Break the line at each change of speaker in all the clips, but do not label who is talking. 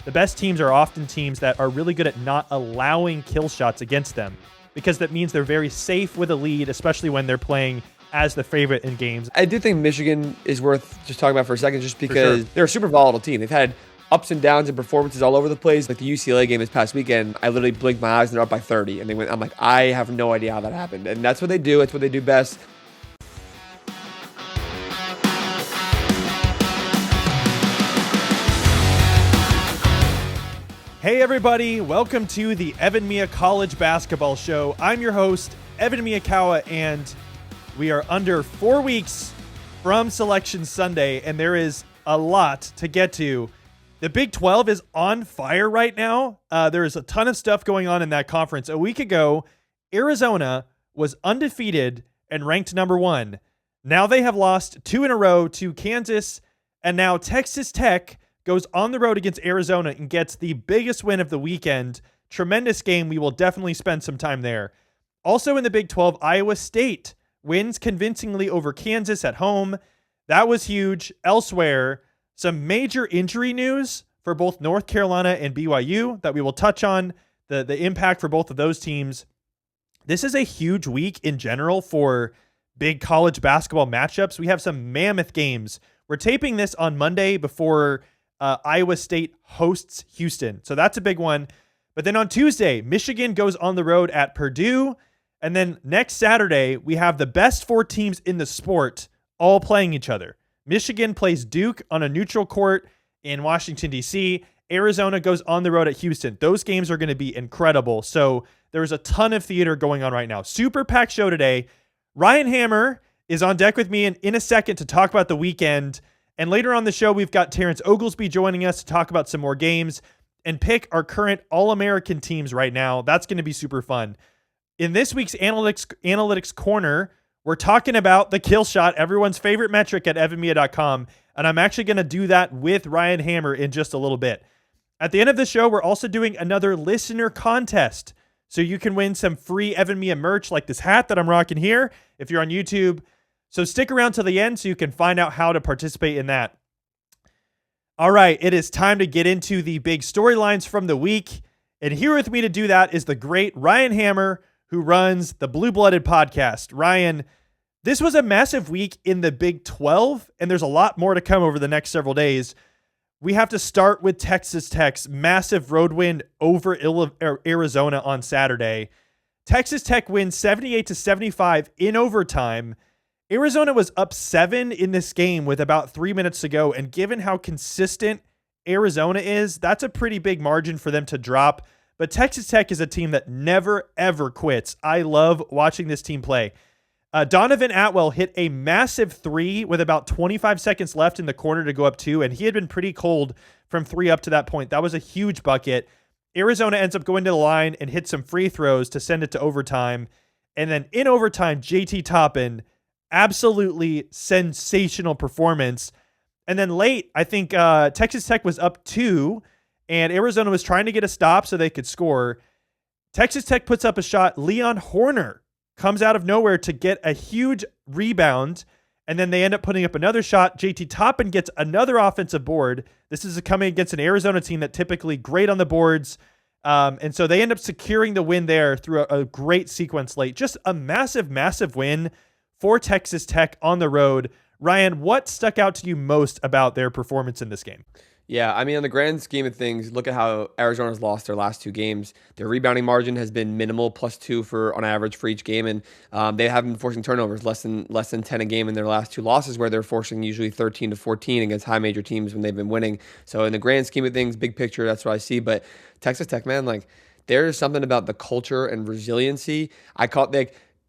the best teams are often teams that are really good at not allowing kill shots against them, because that means they're very safe with a lead, especially when they're playing as the favorite in games.
I do think Michigan is worth just talking about for a second, just because they're a super volatile team. They've had ups and downs and performances all over the place. Like the UCLA game this past weekend, I literally blinked my eyes and they're up by 30. And I'm like, I have no idea how that happened. And that's what they do. It's what they do best.
Hey everybody, welcome to the EvanMiya College Basketball Show. I'm your host, Evan Miyakawa, and we are under 4 weeks from Selection Sunday, and there is a lot to get to. The Big 12 is on fire right now. There is a ton of stuff going on in that conference. A week ago, Arizona was undefeated and ranked number 1. Now they have lost 2 in a row to Kansas, and now Texas Tech goes on the road against Arizona and gets the biggest win of the weekend. Tremendous game. We will definitely spend some time there. Also in the Big 12, Iowa State wins convincingly over Kansas at home. That was huge. Elsewhere, some major injury news for both North Carolina and BYU that we will touch on, the impact for both of those teams. This is a huge week in general for big college basketball matchups. We have some mammoth games. We're taping this on Monday before Iowa State hosts Houston. So that's a big one. But then on Tuesday, Michigan goes on the road at Purdue. And then next Saturday, we have the best 4 teams in the sport all playing each other. Michigan plays Duke on a neutral court in Washington, D.C. Arizona goes on the road at Houston. Those games are going to be incredible. So there's a ton of theater going on right now. Super packed show today. Ryan Hammer is on deck with me in a second to talk about the weekend. And later on the show, we've got Terrence Oglesby joining us to talk about some more games and pick our current All-American teams right now. That's going to be super fun. In this week's Analytics Corner, we're talking about the kill shot, everyone's favorite metric at evanmiya.com, and I'm actually going to do that with Ryan Hammer in just a little bit. At the end of the show, we're also doing another listener contest, so you can win some free EvanMiya merch like this hat that I'm rocking here if you're on YouTube. So stick around to the end so you can find out how to participate in that. All right, it is time to get into the big storylines from the week. And here with me to do that is the great Ryan Hammer, who runs the Blue Blooded podcast. Ryan, this was a massive week in the Big 12, and there's a lot more to come over the next several days. We have to start with Texas Tech's massive road win over Arizona on Saturday. Texas Tech wins 78-75 in overtime. Arizona was up 7 in this game with about 3 minutes to go, and given how consistent Arizona is, that's a pretty big margin for them to drop. But Texas Tech is a team that never, ever quits. I love watching this team play. Donovan Atwell hit a massive 3 with about 25 seconds left in the corner to go up 2, and he had been pretty cold from 3 up to that point. That was a huge bucket. Arizona ends up going to the line and hit some free throws to send it to overtime. And then in overtime, JT Toppin, absolutely sensational performance. And then late, I think Texas Tech was up 2, and Arizona was trying to get a stop so they could score. Texas Tech puts up a shot. Leon Horner comes out of nowhere to get a huge rebound, and then they end up putting up another shot. JT Toppin gets another offensive board. This is coming against an Arizona team that typically great on the boards. And so they end up securing the win there through a great sequence late. Just a massive, massive win for Texas Tech on the road. Ryan, what stuck out to you most about their performance in this game?
Yeah, I mean, on the grand scheme of things, look at how Arizona's lost their last 2 games. Their rebounding margin has been minimal, +2 on average for each game, and they haven't been forcing turnovers, less than 10 a game in their last 2 losses, where they're forcing usually 13 to 14 against high major teams when they've been winning. So in the grand scheme of things, big picture, that's what I see. But Texas Tech, man, like there's something about the culture and resiliency.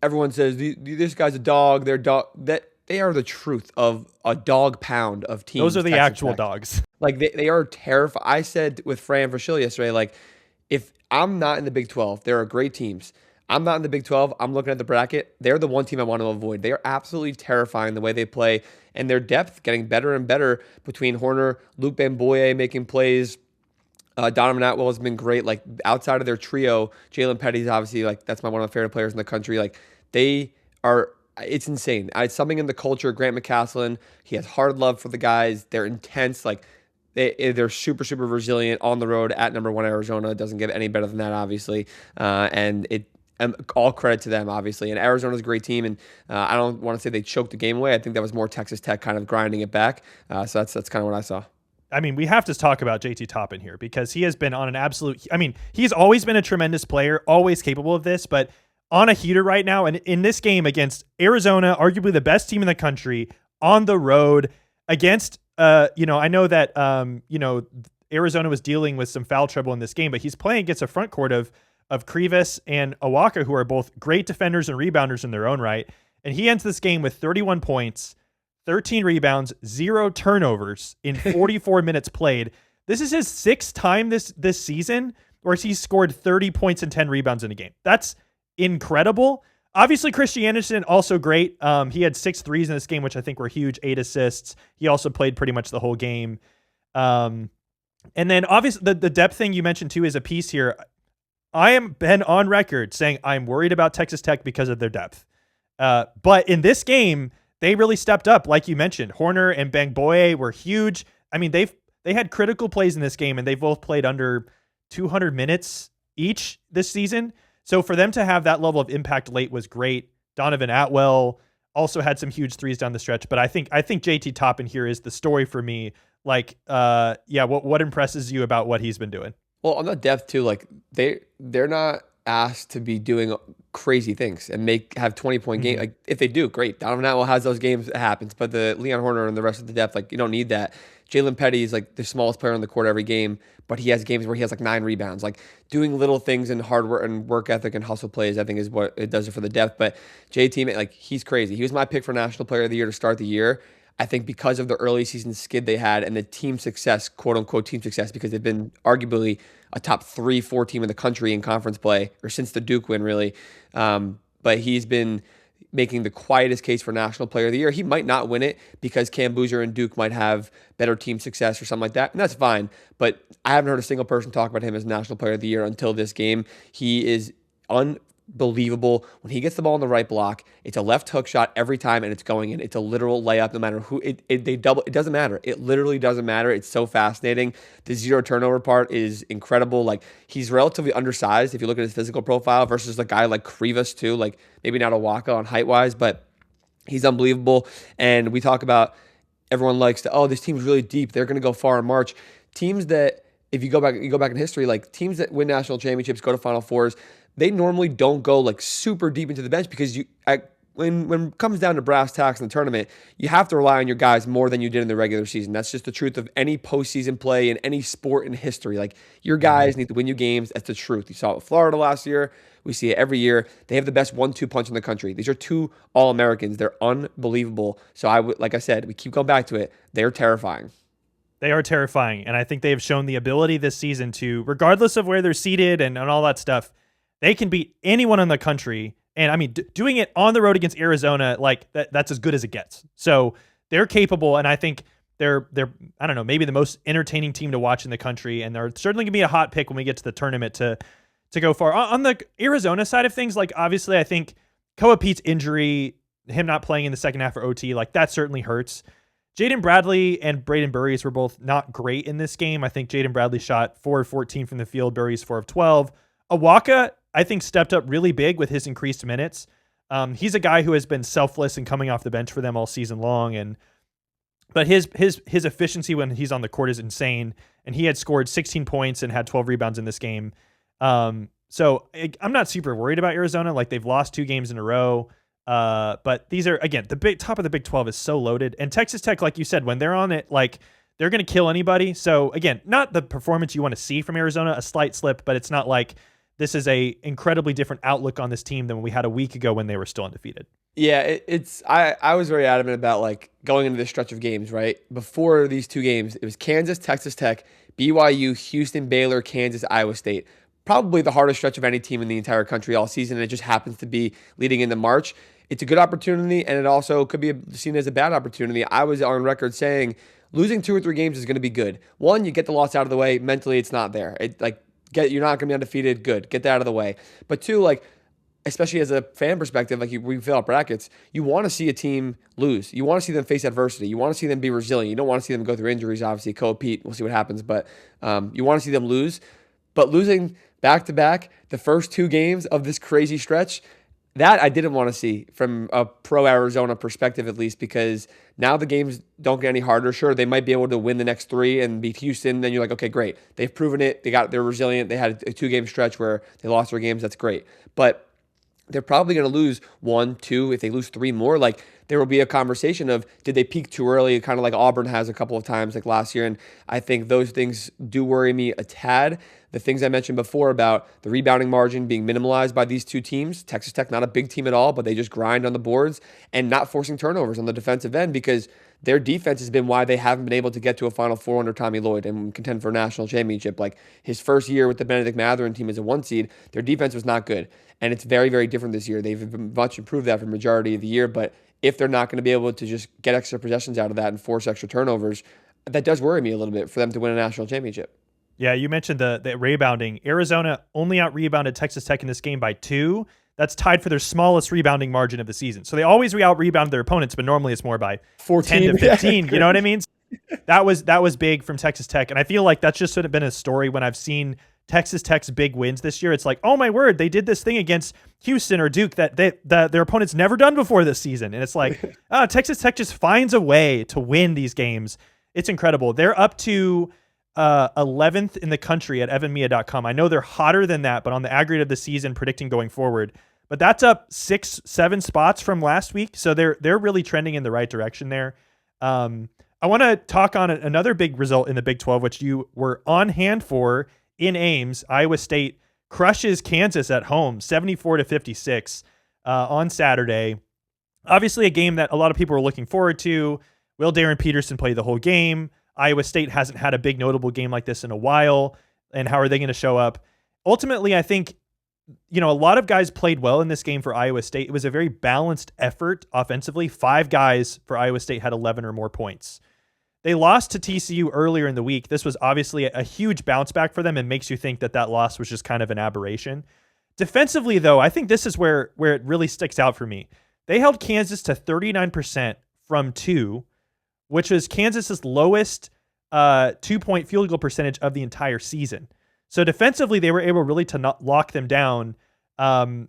Everyone says this guy's a dog. They're dog that. They are the truth of a dog pound of teams.
Those are the
Texas
actual
Tech.
Dogs.
Like they are terrified. I said with Fran Fraschilla yesterday, like if I'm not in the Big 12, there are great teams. I'm not in the Big 12. I'm looking at the bracket. They're the one team I want to avoid. They are absolutely terrifying the way they play, and their depth getting better and better between Horner, Luke Bamboye making plays. Donovan Atwell has been great. Like outside of their trio, Jalen Petty's obviously like that's one of my favorite players in the country. Like they are. It's insane. It's something in the culture. Grant McCaslin, he has hard love for the guys. They're intense. Like They're super, super resilient on the road at number 1 Arizona. It doesn't get any better than that, obviously. And all credit to them, obviously. And Arizona's a great team, and I don't want to say they choked the game away. I think that was more Texas Tech kind of grinding it back. So that's kind of what I saw.
I mean, we have to talk about JT Toppin here because he has been on an absolute. I mean, he's always been a tremendous player, always capable of this, but on a heater right now. And in this game against Arizona, arguably the best team in the country, on the road against, I know that, Arizona was dealing with some foul trouble in this game, but he's playing against a front court of Krivas and Awaka, who are both great defenders and rebounders in their own right. And he ends this game with 31 points, 13 rebounds, 0 turnovers in 44 minutes played. This is his 6th time this season where he's scored 30 points and 10 rebounds in a game. That's incredible. Obviously, Christian Anderson, also great. He had 6 threes in this game, which I think were huge, 8 assists. He also played pretty much the whole game. And then obviously the depth thing you mentioned too is a piece here. I am been on record saying I'm worried about Texas Tech because of their depth. But in this game, they really stepped up. Like you mentioned, Horner and Bangboye were huge. I mean, they had critical plays in this game, and they both played under 200 minutes each this season. So for them to have that level of impact late was great. Donovan Atwell also had some huge threes down the stretch, but I think JT Toppin here is the story for me. Like, what impresses you about what he's been doing?
Well, on the depth too, like they're not asked to be doing crazy things and have 20-point game. Like if they do, great. Donovan Atwell has those games, it happens. But the Leon Horner and the rest of the depth, like you don't need that. Jalen Petty is like the smallest player on the court every game, but he has games where he has like 9 rebounds. Like doing little things and hard work and work ethic and hustle plays, I think is what it does for the depth. But JT, like he's crazy. He was my pick for National Player of the Year to start the year. I think because of the early season skid they had and the team success, quote unquote team success, because they've been arguably a top 3-4 team in the country in conference play, or since the Duke win, really. But he's been making the quietest case for National Player of the Year. He might not win it because Cam Boozer and Duke might have better team success or something like that, and that's fine. But I haven't heard a single person talk about him as National Player of the Year until this game. He is unbelievable. When he gets the ball in the right block, it's a left hook shot every time, and it's going in. It's a literal layup, no matter who they double. It doesn't matter. It literally doesn't matter. It's so fascinating. The 0 turnover part is incredible. Like he's relatively undersized if you look at his physical profile versus a guy like Krivas too. Like maybe not a Waka on height wise, but he's unbelievable. And we talk about everyone likes to, this team's really deep. They're going to go far in March. Teams that, if you go back in history, like teams that win national championships, go to Final Fours, they normally don't go like super deep into the bench because when it comes down to brass tacks in the tournament, you have to rely on your guys more than you did in the regular season. That's just the truth of any postseason play in any sport in history. Like your guys need to win you games. That's the truth. You saw it with Florida last year. We see it every year. They have the best 1-2 punch in the country. These are 2 All-Americans. They're unbelievable. So like I said, we keep going back to it. They're terrifying.
They are terrifying. And I think they've shown the ability this season to, regardless of where they're seated and all that stuff, they can beat anyone in the country. And I mean, doing it on the road against Arizona, like that's as good as it gets. So they're capable. And I think they're, I don't know, maybe the most entertaining team to watch in the country. And they're certainly gonna be a hot pick when we get to the tournament to go far. On the Arizona side of things, like obviously I think Koa Pete's injury, him not playing in the second half for OT, like that certainly hurts. Jaden Bradley and Braden Burries were both not great in this game. I think Jaden Bradley shot 4 of 14 from the field, Burries 4 of 12. Awaka, I think, stepped up really big with his increased minutes. He's a guy who has been selfless and coming off the bench for them all season long, but his efficiency when he's on the court is insane. And he had scored 16 points and had 12 rebounds in this game. So I'm not super worried about Arizona. Like they've lost 2 games in a row. But these are, again, the big top of the Big 12 is so loaded. And Texas Tech, like you said, when they're on it, like they're going to kill anybody. So again, not the performance you want to see from Arizona, a slight slip, but it's not like this is a incredibly different outlook on this team than we had a week ago when they were still undefeated.
Yeah, I was very adamant about like going into this stretch of games, right? Before these 2 games, it was Kansas, Texas Tech, BYU, Houston, Baylor, Kansas, Iowa State. Probably the hardest stretch of any team in the entire country all season. It just happens to be leading into March. It's a good opportunity, and it also could be seen as a bad opportunity. I was on record saying losing 2 or 3 games is going to be good. 1, you get the loss out of the way. Mentally, it's not there. You're not going to be undefeated. Good. Get that out of the way. But 2, like especially as a fan perspective, like we fill out brackets, you want to see a team lose. You want to see them face adversity. You want to see them be resilient. You don't want to see them go through injuries, obviously. Pete, we'll see what happens. But you want to see them lose. But losing back-to-back, the first 2 games of this crazy stretch, that I didn't want to see from a pro-Arizona perspective, at least, because now the games don't get any harder. Sure, they might be able to win the next 3 and beat Houston. Then you're like, okay, great. They've proven it. They're resilient. They had a 2-game stretch where they lost their games. That's great. But they're probably going to lose 1, 2. If they lose 3 more, like there will be a conversation of, did they peak too early? Kind of like Auburn has a couple of times like last year. And I think those things do worry me a tad. The things I mentioned before about the rebounding margin being minimalized by these 2 teams. Texas Tech, not a big team at all, but they just grind on the boards and not forcing turnovers on the defensive end, because their defense has been why they haven't been able to get to a Final Four under Tommy Lloyd and contend for a national championship. Like his first year with the Benedict Mathurin team as a 1 seed, their defense was not good. And it's very, very different this year. They've much improved that for the majority of the year. But if they're not going to be able to just get extra possessions out of that and force extra turnovers, that does worry me a little bit for them to win a national championship.
Yeah, you mentioned the rebounding. Arizona only out-rebounded Texas Tech in this game by 2. That's tied for their smallest rebounding margin of the season. So they always out-rebound their opponents, but normally it's more by 14 10 to 15. You know what I mean? That was big from Texas Tech. And I feel like that's just sort of been a story when I've seen Texas Tech's big wins this year. It's like, oh my word, they did this thing against Houston or Duke that their opponents never done before this season. And it's like, Texas Tech just finds a way to win these games. It's incredible. They're up to 11th in the country at EvanMiya.com. I know they're hotter than that, but on the aggregate of the season, predicting going forward. But that's up 6-7 spots from last week. So they're really trending in the right direction there. I want to talk on another big result in the Big 12, which you were on hand for in Ames. Iowa State crushes Kansas at home, 74-56 on Saturday. Obviously a game that a lot of people were looking forward to. Will Darren Peterson play the whole game? Iowa State hasn't had a big notable game like this in a while. And how are they going to show up? Ultimately, I think, a lot of guys played well in this game for Iowa State. It was a very balanced effort offensively. 5 guys for Iowa State had 11 or more points. They lost to TCU earlier in the week. This was obviously a huge bounce back for them and makes you think that loss was just kind of an aberration. Defensively, though, I think this is where it really sticks out for me. They held Kansas to 39% from 2, which was Kansas's lowest 2-point field goal percentage of the entire season. So defensively, they were able really to not lock them down. Darren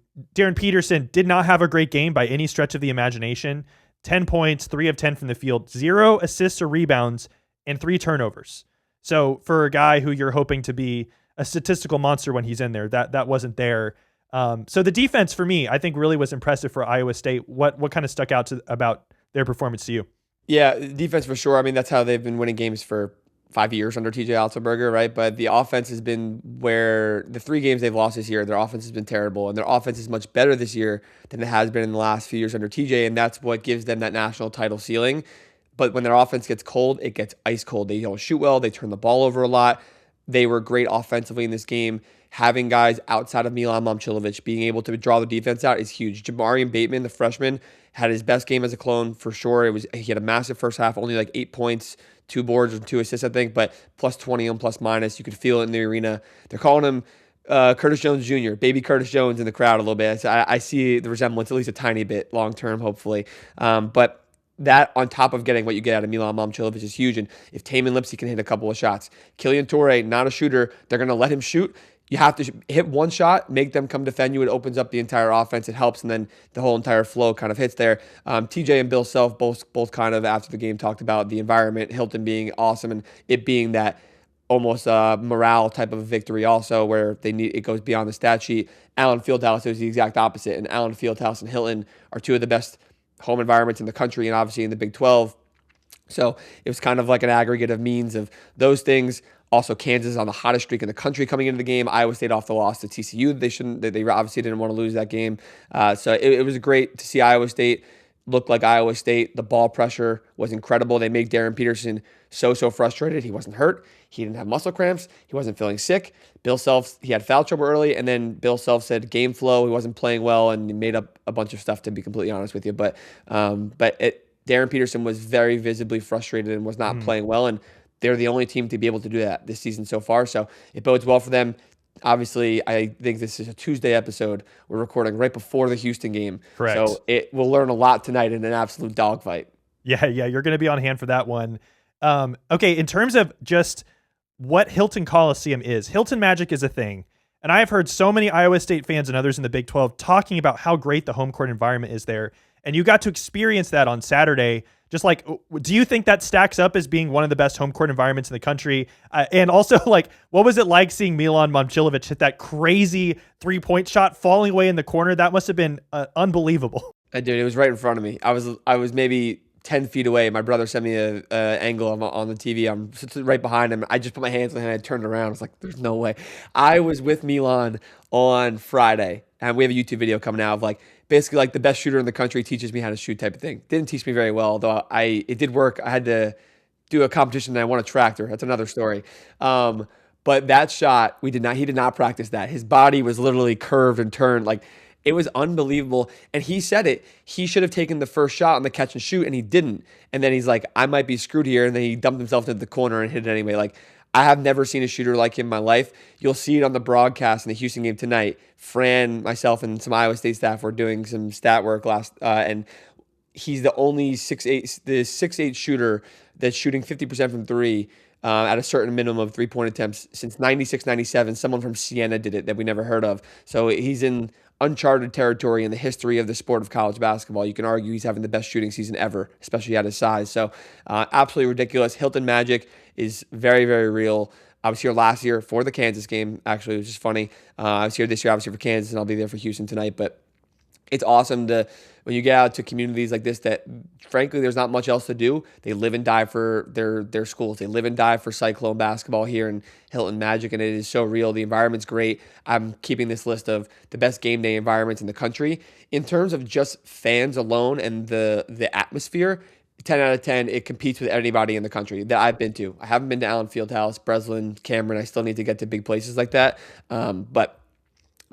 Peterson did not have a great game by any stretch of the imagination. 10 points, 3 of 10 from the field, 0 assists or rebounds, and 3 turnovers. So for a guy who you're hoping to be a statistical monster when he's in there, that wasn't there. So the defense for me, I think really was impressive for Iowa State. What kind of stuck out about their performance to you?
Yeah, defense for sure. I mean, that's how they've been winning games for 5 years under TJ Altenberger, right? But the offense has been where the 3 games they've lost this year, their offense has been terrible, and their offense is much better this year than it has been in the last few years under TJ, and that's what gives them that national title ceiling. But when their offense gets cold, it gets ice cold. They don't shoot well. They turn the ball over a lot. They were great offensively in this game. Having guys outside of Milan Momcilovic being able to draw the defense out is huge. Jamarian Bateman, the freshman, had his best game as a clone for sure. He had a massive first half, only like 8 points, 2 boards and 2 assists, I think, but plus 20 on plus minus. You could feel it in the arena. They're calling him Curtis Jones Jr., baby Curtis Jones in the crowd a little bit. So I see the resemblance at least a tiny bit long term, hopefully. But that on top of getting what you get out of Milan Momcilovic is huge. And if Taman Lipsy can hit a couple of shots, Killian Torrey, not a shooter, they're going to let him shoot. You have to hit one shot, make them come defend you. It opens up the entire offense. It helps, and then the whole entire flow kind of hits there. TJ and Bill Self both kind of after the game talked about the environment, Hilton being awesome, and it being that almost morale type of a victory also, where it goes beyond the stat sheet. Allen Fieldhouse is the exact opposite, and Allen Fieldhouse and Hilton are 2 of the best home environments in the country, and obviously in the Big 12. So it was kind of like an aggregate of means of those things. Also, Kansas on the hottest streak in the country coming into the game. Iowa State off the loss to TCU. They obviously didn't want to lose that game. So it was great to see Iowa State look like Iowa State. The ball pressure was incredible. They made Darren Peterson so frustrated. He wasn't hurt. He didn't have muscle cramps. He wasn't feeling sick. Bill Self, he had foul trouble early, and then Bill Self said game flow. He wasn't playing well, and he made up a bunch of stuff, to be completely honest with you. But Darren Peterson was very visibly frustrated and was not playing well, and they're the only team to be able to do that this season so far. So it bodes well for them. obviously, I think this is a Tuesday episode. We're recording right before the Houston game.
Correct.
So we'll learn a lot tonight in an absolute dogfight.
Yeah, you're going to be on hand for that one. Okay, in terms of just what Hilton Coliseum is, Hilton Magic is a thing. And I have heard so many Iowa State fans and others in the Big 12 talking about how great the home court environment is there. And you got to experience that on Saturday. Just like, do you think that stacks up as being one of the best home court environments in the country? And also, like, what was it like seeing Milan Momcilovic hit that crazy 3-point shot falling away in the corner? That must have been unbelievable.
Dude, it was right in front of me. I was maybe 10 feet away. My brother sent me an angle on the TV. I'm sitting right behind him. I just put my hands on him and I turned around. I was like, there's no way. I was with Milan on Friday, and we have a YouTube video coming out of like basically like the best shooter in the country teaches me how to shoot type of thing. Didn't teach me very well, although it did work. I had to do a competition and I won a tractor. That's another story. But that shot, he did not practice that. His body was literally curved and turned. Like, it was unbelievable. And he said it. He should have taken the first shot on the catch and shoot, and he didn't. And then he's like, I might be screwed here. And then he dumped himself into the corner and hit it anyway. Like, I have never seen a shooter like him in my life. You'll see it on the broadcast in the Houston game tonight. Fran, myself, and some Iowa State staff were doing some stat work and he's the only 6'8" shooter that's shooting 50% from three at a certain minimum of 3-point attempts since 96, 97. Someone from Siena did it that we never heard of. So he's in uncharted territory in the history of the sport of college basketball. You can argue he's having the best shooting season ever, especially at his size. So absolutely ridiculous. Hilton Magic is very, very real. I was here last year for the Kansas game, actually, which is funny. I was here this year, obviously, for Kansas, and I'll be there for Houston tonight. But it's awesome when you get out to communities like this that, frankly, there's not much else to do. They live and die for their schools. They live and die for Cyclone basketball here in Hilton Magic, and it is so real. The environment's great. I'm keeping this list of the best game day environments in the country. In terms of just fans alone and the atmosphere, 10 out of 10, it competes with anybody in the country that I've been to. I haven't been to Allen Fieldhouse, Breslin, Cameron. I still need to get to big places like that. But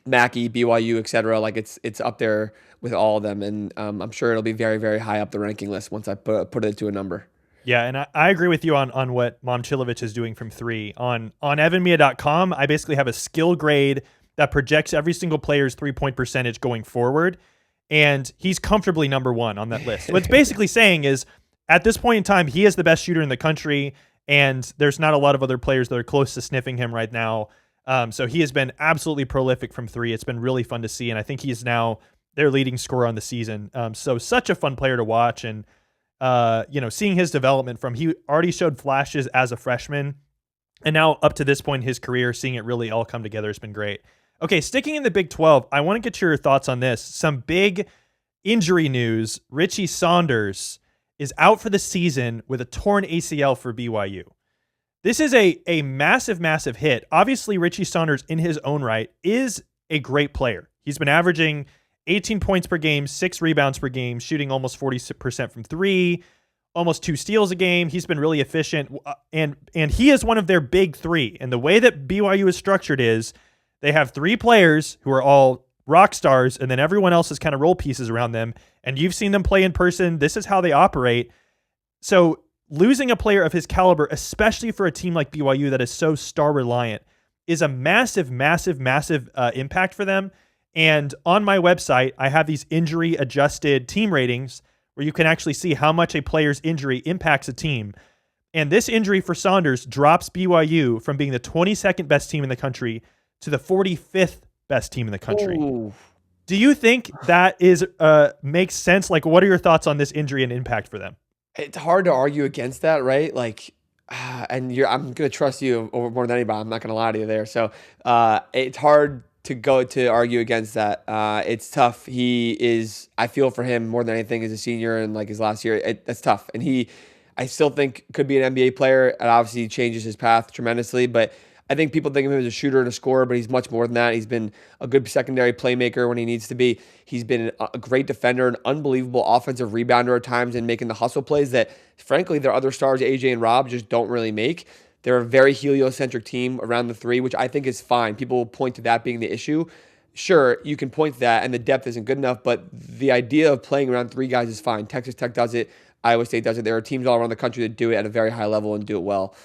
Mackey, BYU, etc. Like it's up there with all of them, and I'm sure it'll be very, very high up the ranking list once I put it to a number.
Yeah, and I agree with you on what Momcilovic is doing from three. On EvanMiya.com, I basically have a skill grade that projects every single player's 3-point percentage going forward, and he's comfortably number one on that list. What it's basically saying is, at this point in time, he is the best shooter in the country, and there's not a lot of other players that are close to sniffing him right now. So he has been absolutely prolific from three. It's been really fun to see, and I think he is now their leading scorer on the season. So such a fun player to watch, and seeing his development from he already showed flashes as a freshman, and now up to this point in his career, seeing it really all come together has been great. Okay, sticking in the Big 12, I want to get your thoughts on this. Some big injury news. Richie Saunders is out for the season with a torn ACL for BYU. This is a massive, massive hit. Obviously, Richie Saunders in his own right is a great player. He's been averaging 18 points per game, 6 rebounds per game, shooting almost 40% from three, almost 2 steals a game. He's been really efficient, and he is one of their big three. And the way that BYU is structured is they have 3 players who are all rock stars, and then everyone else is kind of role pieces around them. And you've seen them play in person. This is how they operate. So losing a player of his caliber, especially for a team like BYU that is so star reliant, is a massive, massive, massive impact for them. And on my website, I have these injury adjusted team ratings where you can actually see how much a player's injury impacts a team. And this injury for Saunders drops BYU from being the 22nd best team in the country to the 45th best team in the country.
Ooh.
Do you think that is makes sense? Like, what are your thoughts on this injury and impact for them?
It's hard to argue against that, right? Like, I'm going to trust you over more than anybody. I'm not going to lie to you there. So it's hard to go to argue against that. It's tough. I feel for him more than anything as a senior and like his last year. That's tough. And I still think could be an NBA player. It obviously changes his path tremendously, but I think people think of him as a shooter and a scorer, but he's much more than that. He's been a good secondary playmaker when he needs to be. He's been a great defender, an unbelievable offensive rebounder at times, and making the hustle plays that, frankly, their other stars, AJ and Rob, just don't really make. They're a very heliocentric team around the three, which I think is fine. People will point to that being the issue. Sure, you can point to that, and the depth isn't good enough, but the idea of playing around 3 guys is fine. Texas Tech does it. Iowa State does it. There are teams all around the country that do it at a very high level and do it well.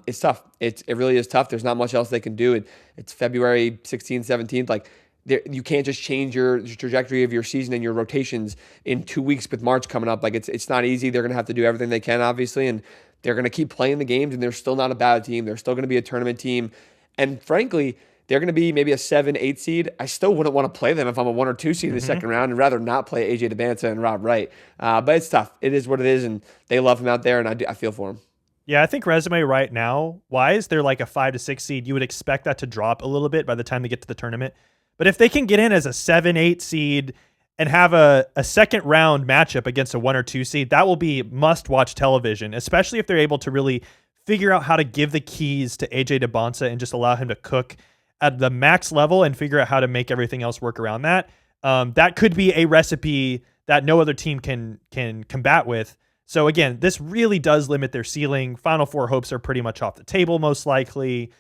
It's tough. It really is tough. There's not much else they can do. It's February 16th, 17th. Like, you can't just change your trajectory of your season and your rotations in 2 weeks with March coming up. Like, it's not easy. They're going to have to do everything they can, obviously, and they're going to keep playing the games, and they're still not a bad team. They're still going to be a tournament team. And frankly, they're going to be maybe a 7-8 seed. I still wouldn't want to play them if I'm a 1 or 2 seed in the second round, and rather not play AJ DeBanza and Rob Wright. But it's tough. It is what it is, and they love him out there, and I feel for him.
Yeah, I think resume right now, wise, they're like a 5 to 6 seed. You would expect that to drop a little bit by the time they get to the tournament. But if they can get in as a 7-8 seed and have a second round matchup against a 1 or 2 seed, that will be must-watch television, especially if they're able to really figure out how to give the keys to AJ DeBanza and just allow him to cook at the max level and figure out how to make everything else work around that. That could be a recipe that no other team can combat with. So again, this really does limit their ceiling. Final Four hopes are pretty much off the table, most likely.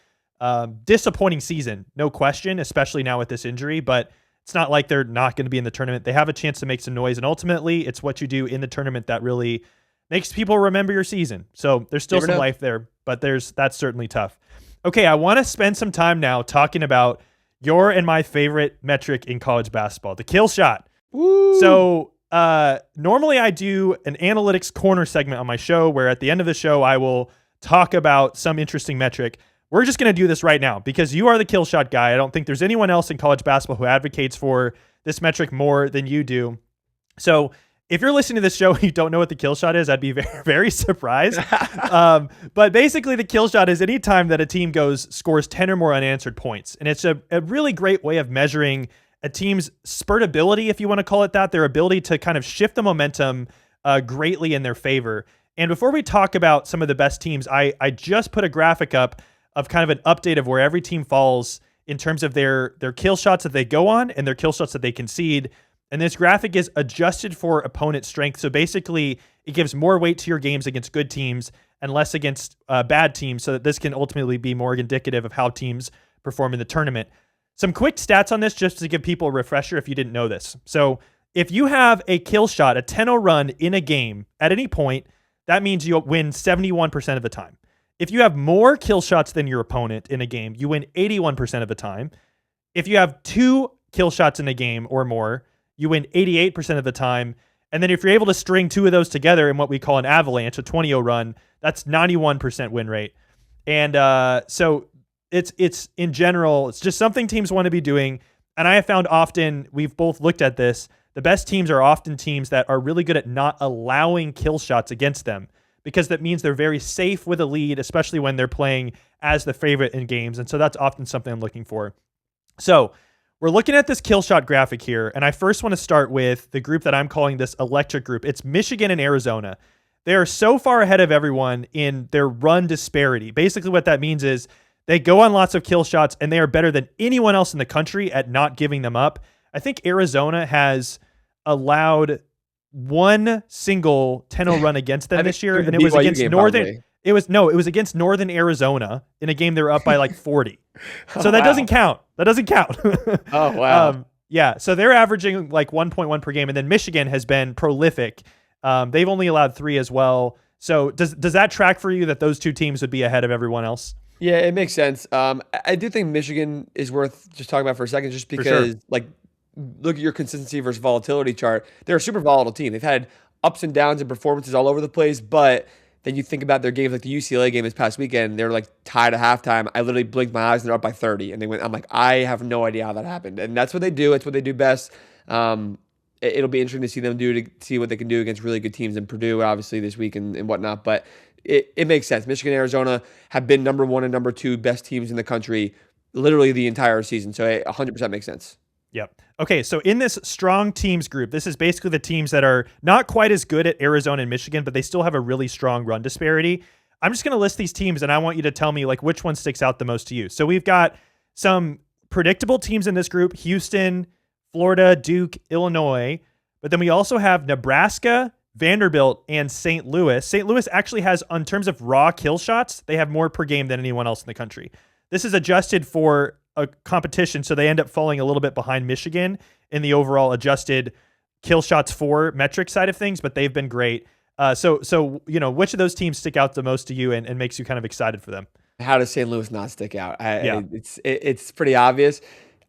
Disappointing season, no question, especially now with this injury, but it's not like they're not going to be in the tournament. They have a chance to make some noise, and ultimately it's what you do in the tournament that really makes people remember your season. So there's still some life there, but that's certainly tough. Okay, I want to spend some time now talking about your and my favorite metric in college basketball, the kill shot.
Woo!
So normally I do an analytics corner segment on my show where at the end of the show I will talk about some interesting metric. We're just going to do this right now because you are the kill shot guy. I don't think there's anyone else in college basketball who advocates for this metric more than you do. So if you're listening to this show and you don't know what the kill shot is, I'd be very, very surprised. But basically the kill shot is any time that a team scores 10 or more unanswered points. And it's a really great way of measuring a team's spurtability, if you want to call it that, their ability to kind of shift the momentum greatly in their favor. And before we talk about some of the best teams, I just put a graphic up of kind of an update of where every team falls in terms of their kill shots that they go on and their kill shots that they concede. And this graphic is adjusted for opponent strength. So basically, it gives more weight to your games against good teams and less against bad teams, so that this can ultimately be more indicative of how teams perform in the tournament. Some quick stats on this just to give people a refresher if you didn't know this. So if you have a kill shot, a 10-0 run in a game at any point, that means you'll win 71% of the time. If you have more kill shots than your opponent in a game, you win 81% of the time. If you have 2 kill shots in a game or more, you win 88% of the time. And then if you're able to string 2 of those together in what we call an avalanche, a 20-0 run, that's 91% win rate. And so it's in general, it's just something teams want to be doing. And I have found often, we've both looked at this, the best teams are often teams that are really good at not allowing kill shots against them, because that means they're very safe with a lead, especially when they're playing as the favorite in games. And so that's often something I'm looking for. So we're looking at this kill shot graphic here, and I first want to start with the group that I'm calling this electric group. It's Michigan and Arizona. They are so far ahead of everyone in their run disparity. Basically what that means is they go on lots of kill shots, and they are better than anyone else in the country at not giving them up. I think Arizona has allowed one single 10-0 run against them this year, and it was against Northern. Probably. It was against Northern Arizona in a game they were up by like 40. So that doesn't count. That doesn't count.
Oh wow.
Yeah. So they're averaging like 1.1 per game, and then Michigan has been prolific. They've only allowed 3 as well. So does that track for you that those 2 teams would be ahead of everyone else?
Yeah, it makes sense. I do think Michigan is worth just talking about for a second, just because look at your consistency versus volatility chart. They're a super volatile team. They've had ups and downs and performances all over the place, but then you think about their games, like the UCLA game this past weekend, they were like tied at halftime. I literally blinked my eyes and they're up by 30, and they went. I'm like, I have no idea how that happened, and that's what they do. It's what they do best. It'll be interesting to see them to see what they can do against really good teams in Purdue, obviously this week and whatnot. But it makes sense. Michigan and Arizona have been number 1 and number 2 best teams in the country literally the entire season, so it 100% makes sense.
Yep. Okay, so in this strong teams group, this is basically the teams that are not quite as good at Arizona and Michigan, but they still have a really strong run disparity. I'm just going to list these teams, and I want you to tell me like which one sticks out the most to you. So we've got some predictable teams in this group: Houston, Florida, Duke, Illinois. But then we also have Nebraska, Vanderbilt, and St. Louis. St. Louis actually has, in terms of raw kill shots, they have more per game than anyone else in the country. This is adjusted for a competition, so they end up falling a little bit behind Michigan in the overall adjusted kill shots for metric side of things, but they've been great. So which of those teams stick out the most to you and makes you kind of excited for them?
How does St. Louis not stick out?
Yeah.
It's pretty obvious.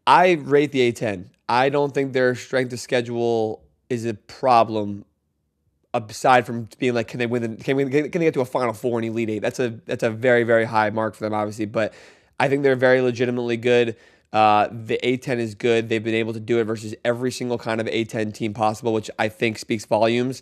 I rate the A10. I don't think their strength of schedule is a problem. Aside from being like, can they win? Can they get to a Final Four and Elite Eight? That's a very, very high mark for them, obviously. But I think they're very legitimately good. The A10 is good. They've been able to do it versus every single kind of A10 team possible, which I think speaks volumes.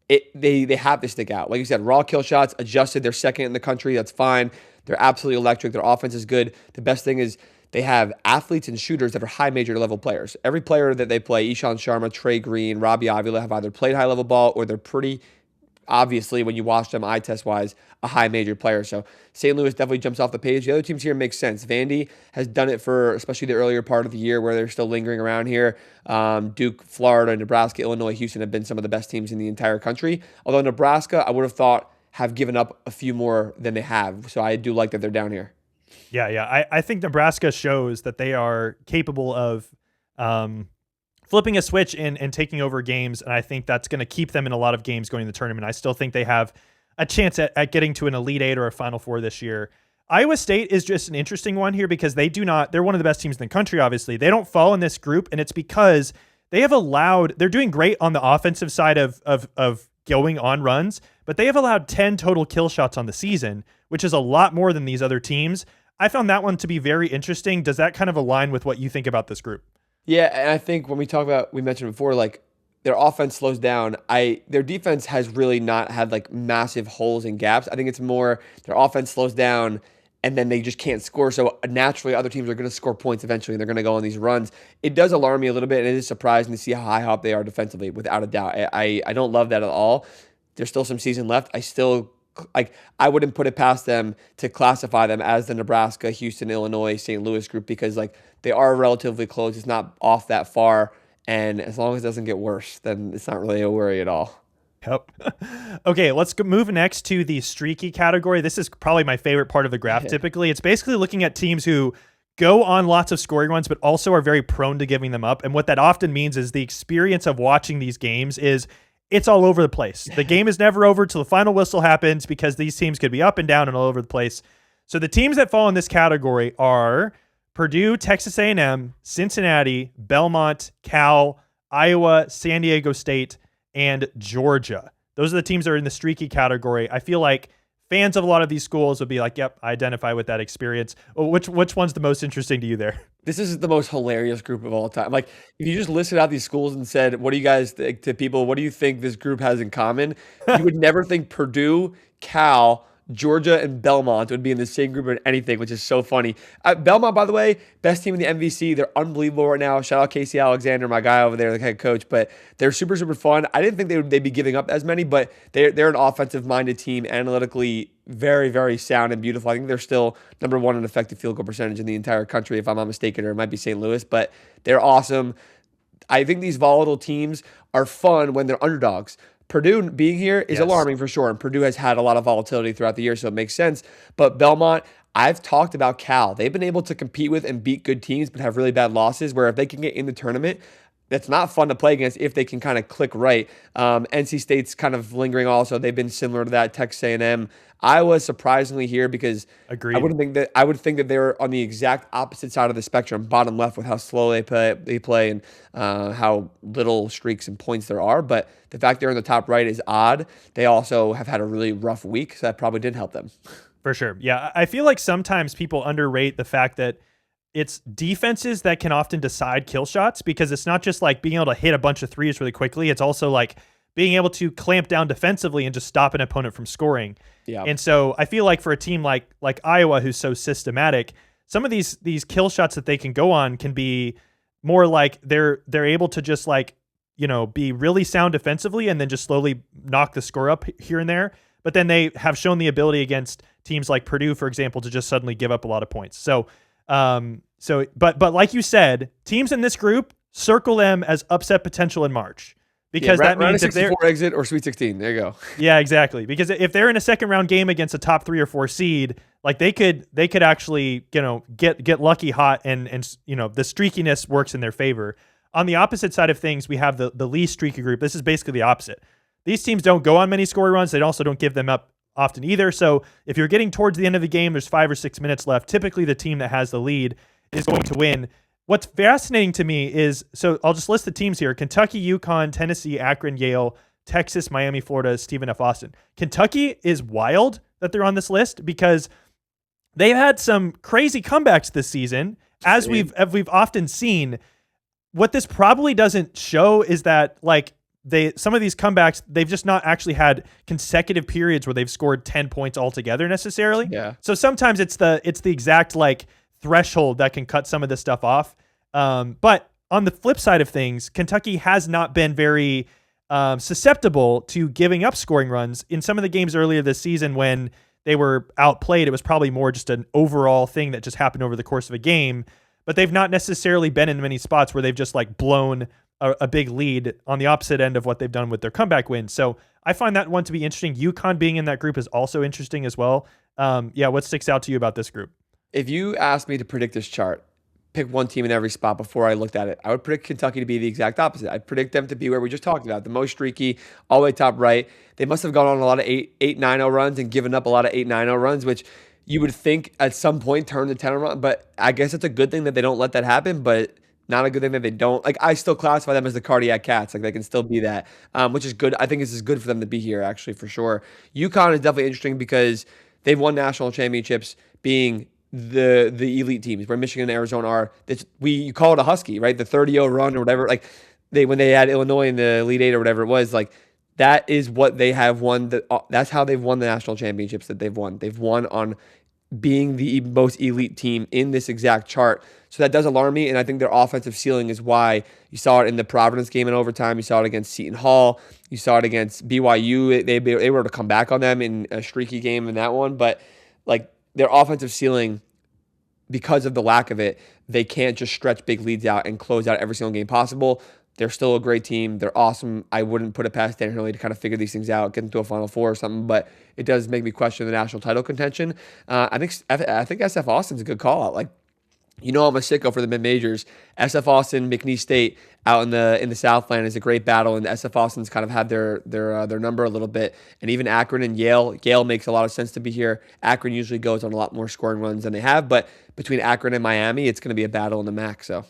They have to stick out. Like you said, raw kill shots, adjusted. They're second in the country. That's fine. They're absolutely electric. Their offense is good. The best thing is they have athletes and shooters that are high major level players. Every player that they play, Ishan Sharma, Trey Green, Robbie Avila, have either played high level ball or they're pretty, obviously, when you watch them eye test wise, a high major player. So St. Louis definitely jumps off the page. The other teams here make sense. Vandy has done it for especially the earlier part of the year where they're still lingering around here. Duke, Florida, Nebraska, Illinois, Houston have been some of the best teams in the entire country. Although Nebraska, I would have thought, have given up a few more than they have. So I do like that they're down here.
Yeah. I think Nebraska shows that they are capable of flipping a switch and taking over games, and I think that's going to keep them in a lot of games going in the tournament. I still think they have a chance at getting to an Elite Eight or a Final Four this year. Iowa State is just an interesting one here because they're one of the best teams in the country, obviously. They don't fall in this group, and it's because they're doing great on the offensive side of going on runs, but they have allowed 10 total kill shots on the season, which is a lot more than these other teams. I found that one to be very interesting. Does that kind of align with what you think about this group?
Yeah, and I think when we mentioned before, like their offense slows down. Their defense has really not had like massive holes and gaps. I think it's more their offense slows down and then they just can't score. So naturally, other teams are going to score points eventually, and they're going to go on these runs. It does alarm me a little bit, and it is surprising to see how high up they are defensively, without a doubt. I don't love that at all. There's still some season left. I wouldn't put it past them to classify them as the Nebraska, Houston, Illinois, St. Louis group because like they are relatively close. It's not off that far, and as long as it doesn't get worse, then it's not really a worry at all.
Yep. Okay, let's move next to the streaky category. This is probably my favorite part of the graph. Typically, it's basically looking at teams who go on lots of scoring runs, but also are very prone to giving them up. And what that often means is the experience of watching these games is it's all over the place. The game is never over till the final whistle happens because these teams could be up and down and all over the place. So the teams that fall in this category are Purdue, Texas A&M, Cincinnati, Belmont, Cal, Iowa, San Diego State, and Georgia. Those are the teams that are in the streaky category. I feel like fans of a lot of these schools would be like, yep, I identify with that experience. Which one's the most interesting to you there?
This is the most hilarious group of all time. Like, if you just listed out these schools and said, what do you guys think to people? What do you think this group has in common? You would never think Purdue, Cal, Georgia, and Belmont would be in the same group or anything, which is so funny. Belmont, by the way, best team in the MVC. They're unbelievable right now. Shout out Casey Alexander, my guy over there, the head coach. But they're super, super fun. I didn't think they'd be giving up as many, but they're an offensive-minded team, analytically very, very sound and beautiful. I think they're still number one in effective field goal percentage in the entire country, if I'm not mistaken, or it might be St. Louis. But they're awesome. I think these volatile teams are fun when they're underdogs. Purdue being here is alarming for sure, and Purdue has had a lot of volatility throughout the year, so it makes sense. But Belmont, I've talked about Cal. They've been able to compete with and beat good teams, but have really bad losses, where if they can get in the tournament, that's not fun to play against if they can kind of click right. NC State's kind of lingering also. They've been similar to that. Texas A&M. Iowa surprisingly here because
Agreed.
I would think that they're on the exact opposite side of the spectrum, bottom left, with how slow they play and how little streaks and points there are. But the fact they're in the top right is odd. They also have had a really rough week, so that probably did help them.
For sure. Yeah, I feel like sometimes people underrate the fact that it's defenses that can often decide kill shots, because it's not just like being able to hit a bunch of threes really quickly. It's also like being able to clamp down defensively and just stop an opponent from scoring.
Yeah.
And so I feel like for a team like Iowa, who's so systematic, some of these kill shots that they can go on can be more like they're able to just like, be really sound defensively and then just slowly knock the score up here and there. But then they have shown the ability against teams like Purdue, for example, to just suddenly give up a lot of points. But like you said, teams in this group, circle them as upset potential in March, because that means if they're
exit or Sweet 16. There you go.
Yeah, exactly. Because if they're in a second round game against a top 3 or 4 seed, like they could actually get lucky hot, and the streakiness works in their favor. On the opposite side of things, we have the least streaky group. This is basically the opposite. these teams don't go on many scoring runs. They also don't give them up often either. So if you're getting towards the end of the game, there's 5 or 6 minutes left. Typically, the team that has the lead is going to win. What's fascinating to me is, so I'll just list the teams here: Kentucky, UConn, Tennessee, Akron, Yale, Texas, Miami, Florida, Stephen F. Austin. Kentucky is wild that they're on this list because they've had some crazy comebacks this season, as we've often seen. What this probably doesn't show is that like some of these comebacks, they've just not actually had consecutive periods where they've scored 10 points altogether necessarily.
Yeah.
So sometimes it's the exact like threshold that can cut some of this stuff off. But on the flip side of things, Kentucky has not been very susceptible to giving up scoring runs. In some of the games earlier this season when they were outplayed, it was probably more just an overall thing that just happened over the course of a game. But they've not necessarily been in many spots where they've just like blown a big lead on the opposite end of what they've done with their comeback wins. So I find that one to be interesting. UConn being in that group is also interesting as well. What sticks out to you about this group?
If you asked me to predict this chart, pick one team in every spot before I looked at it, I would predict Kentucky to be the exact opposite. I'd predict them to be where we just talked about, the most streaky, all the way top right. They must have gone on a lot of 8-9-0 runs and given up a lot of 8-9-0 runs, which you would think at some point turn to 10 run. But I guess it's a good thing that they don't let that happen, but not a good thing that they don't. Like, I still classify them as the cardiac cats. Like, they can still be that, which is good. I think this is good for them to be here, actually, for sure. UConn is definitely interesting because they've won national championships being the elite teams, where Michigan and Arizona are. You call it a Husky, right? The 30-0 run or whatever. Like, when they had Illinois in the Elite Eight or whatever it was, like, that is what they have won. That's how they've won the national championships that they've won. They've won on being the most elite team in this exact chart. So that does alarm me, and I think their offensive ceiling is why you saw it in the Providence game in overtime. You saw it against Seton Hall. You saw it against BYU. They were able to come back on them in a streaky game in that one. But like, their offensive ceiling, because of the lack of it, they can't just stretch big leads out and close out every single game possible. They're still a great team. They're awesome. I wouldn't put it past Dan Hurley to kind of figure these things out, get into a Final Four or something, but it does make me question the national title contention. I think SF Austin's a good call out. Like, you know, I'm a sicko for the mid-majors. SF Austin, McNeese State out in the Southland is a great battle, and SF Austin's kind of had their number a little bit. And even Akron and Yale. Yale makes a lot of sense to be here. Akron usually goes on a lot more scoring runs than they have, but between Akron and Miami, it's going to be a battle in the MAC. So,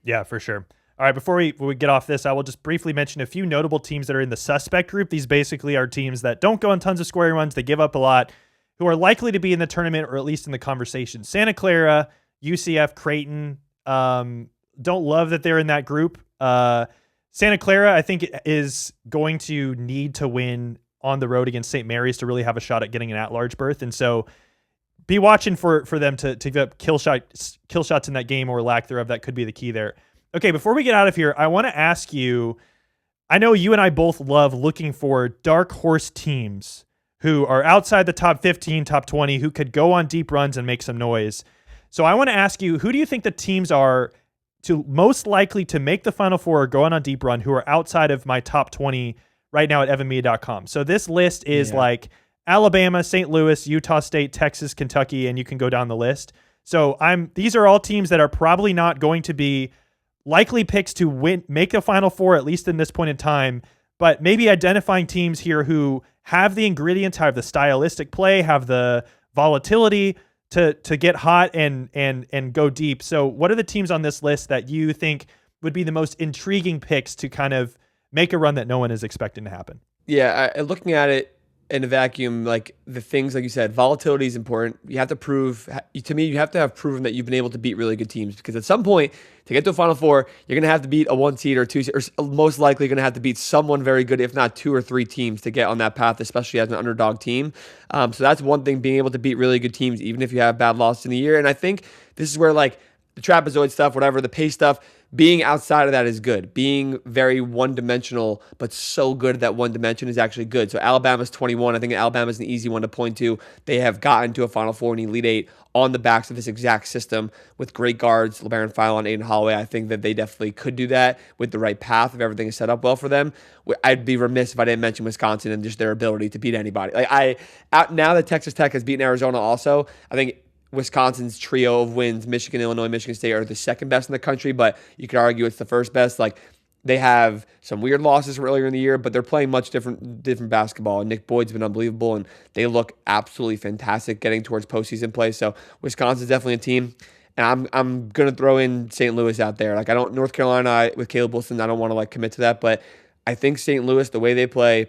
yeah, for sure. All right, before we get off this, I will just briefly mention a few notable teams that are in the suspect group. These basically are teams that don't go on tons of scoring runs. They give up a lot, who are likely to be in the tournament or at least in the conversation. Santa Clara, UCF, Creighton. Don't love that they're in that group. Santa Clara, I think, is going to need to win on the road against St. Mary's to really have a shot at getting an at-large berth. And so be watching for them to give up kill shots in that game or lack thereof. That could be the key there. Okay, before we get out of here, I want to ask you, I know you and I both love looking for dark horse teams who are outside the top 15, top 20, who could go on deep runs and make some noise. So I want to ask you, who do you think the teams are to most likely to make the Final Four or go on a deep run who are outside of my top 20 right now at EvanMiya.com? So this list is like Alabama, St. Louis, Utah State, Texas, Kentucky, and you can go down the list. So these are all teams that are probably not going to be likely picks to make the Final Four, at least in this point in time, but maybe identifying teams here who have the ingredients, have the stylistic play, have the volatility to get hot and go deep. So what are the teams on this list that you think would be the most intriguing picks to kind of make a run that no one is expecting to happen? Yeah,
looking at it in a vacuum, like the things, like you said, volatility is important. You have to prove, to me, you have to have proven that you've been able to beat really good teams, because at some point to get to a Final Four, you're going to have to beat a 1 seed or 2 seed, or most likely going to have to beat someone very good, if not 2 or 3 teams to get on that path, especially as an underdog team. So that's one thing, being able to beat really good teams, even if you have bad losses in the year. And I think this is where, like, the trapezoid stuff, whatever, the pace stuff, being outside of that is good. Being very one-dimensional, but so good at that one dimension is actually good. So Alabama's 21. I think Alabama's an easy one to point to. They have gotten to a Final Four and Elite Eight on the backs of this exact system with great guards, LeBaron Philon, Aiden Holloway. I think that they definitely could do that with the right path if everything is set up well for them. I'd be remiss if I didn't mention Wisconsin and just their ability to beat anybody. Now that Texas Tech has beaten Arizona also, I think Wisconsin's trio of wins, Michigan, Illinois, Michigan State, are the second best in the country, but you could argue it's the first best. Like, They have some weird losses from earlier in the year, but they're playing much different basketball. And Nick Boyd's been unbelievable, and they look absolutely fantastic getting towards postseason play. So Wisconsin's definitely a team. And I'm gonna throw in St. Louis out there. Like, I don't North Carolina with Caleb Wilson. I don't want to like commit to that, but I think St. Louis, the way they play,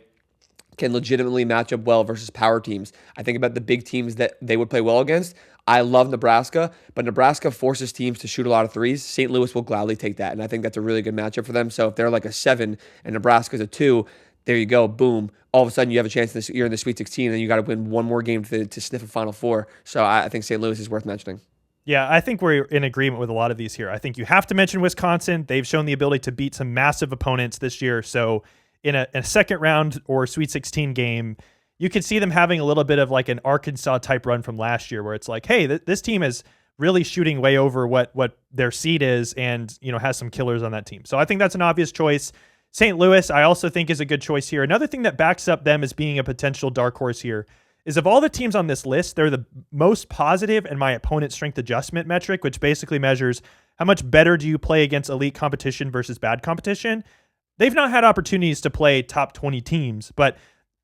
can legitimately match up well versus power teams. I think about the big teams that they would play well against. I love Nebraska, but Nebraska forces teams to shoot a lot of threes. St. Louis will gladly take that, and I think that's a really good matchup for them. So if they're like a 7 and Nebraska's a 2, there you go, boom. All of a sudden you have a chance you're in the Sweet 16, and you got to win one more game to sniff a Final Four. So I think St. Louis is worth mentioning.
Yeah, I think we're in agreement with a lot of these here. I think you have to mention Wisconsin. They've shown the ability to beat some massive opponents this year. So in a second round or Sweet 16 game, you could see them having a little bit of like an Arkansas type run from last year where it's like, hey, this team is really shooting way over what their seed is and, has some killers on that team. So I think that's an obvious choice. St. Louis, I also think, is a good choice here. Another thing that backs up them as being a potential dark horse here is of all the teams on this list, they're the most positive in my opponent strength adjustment metric, which basically measures how much better do you play against elite competition versus bad competition. They've not had opportunities to play top 20 teams, but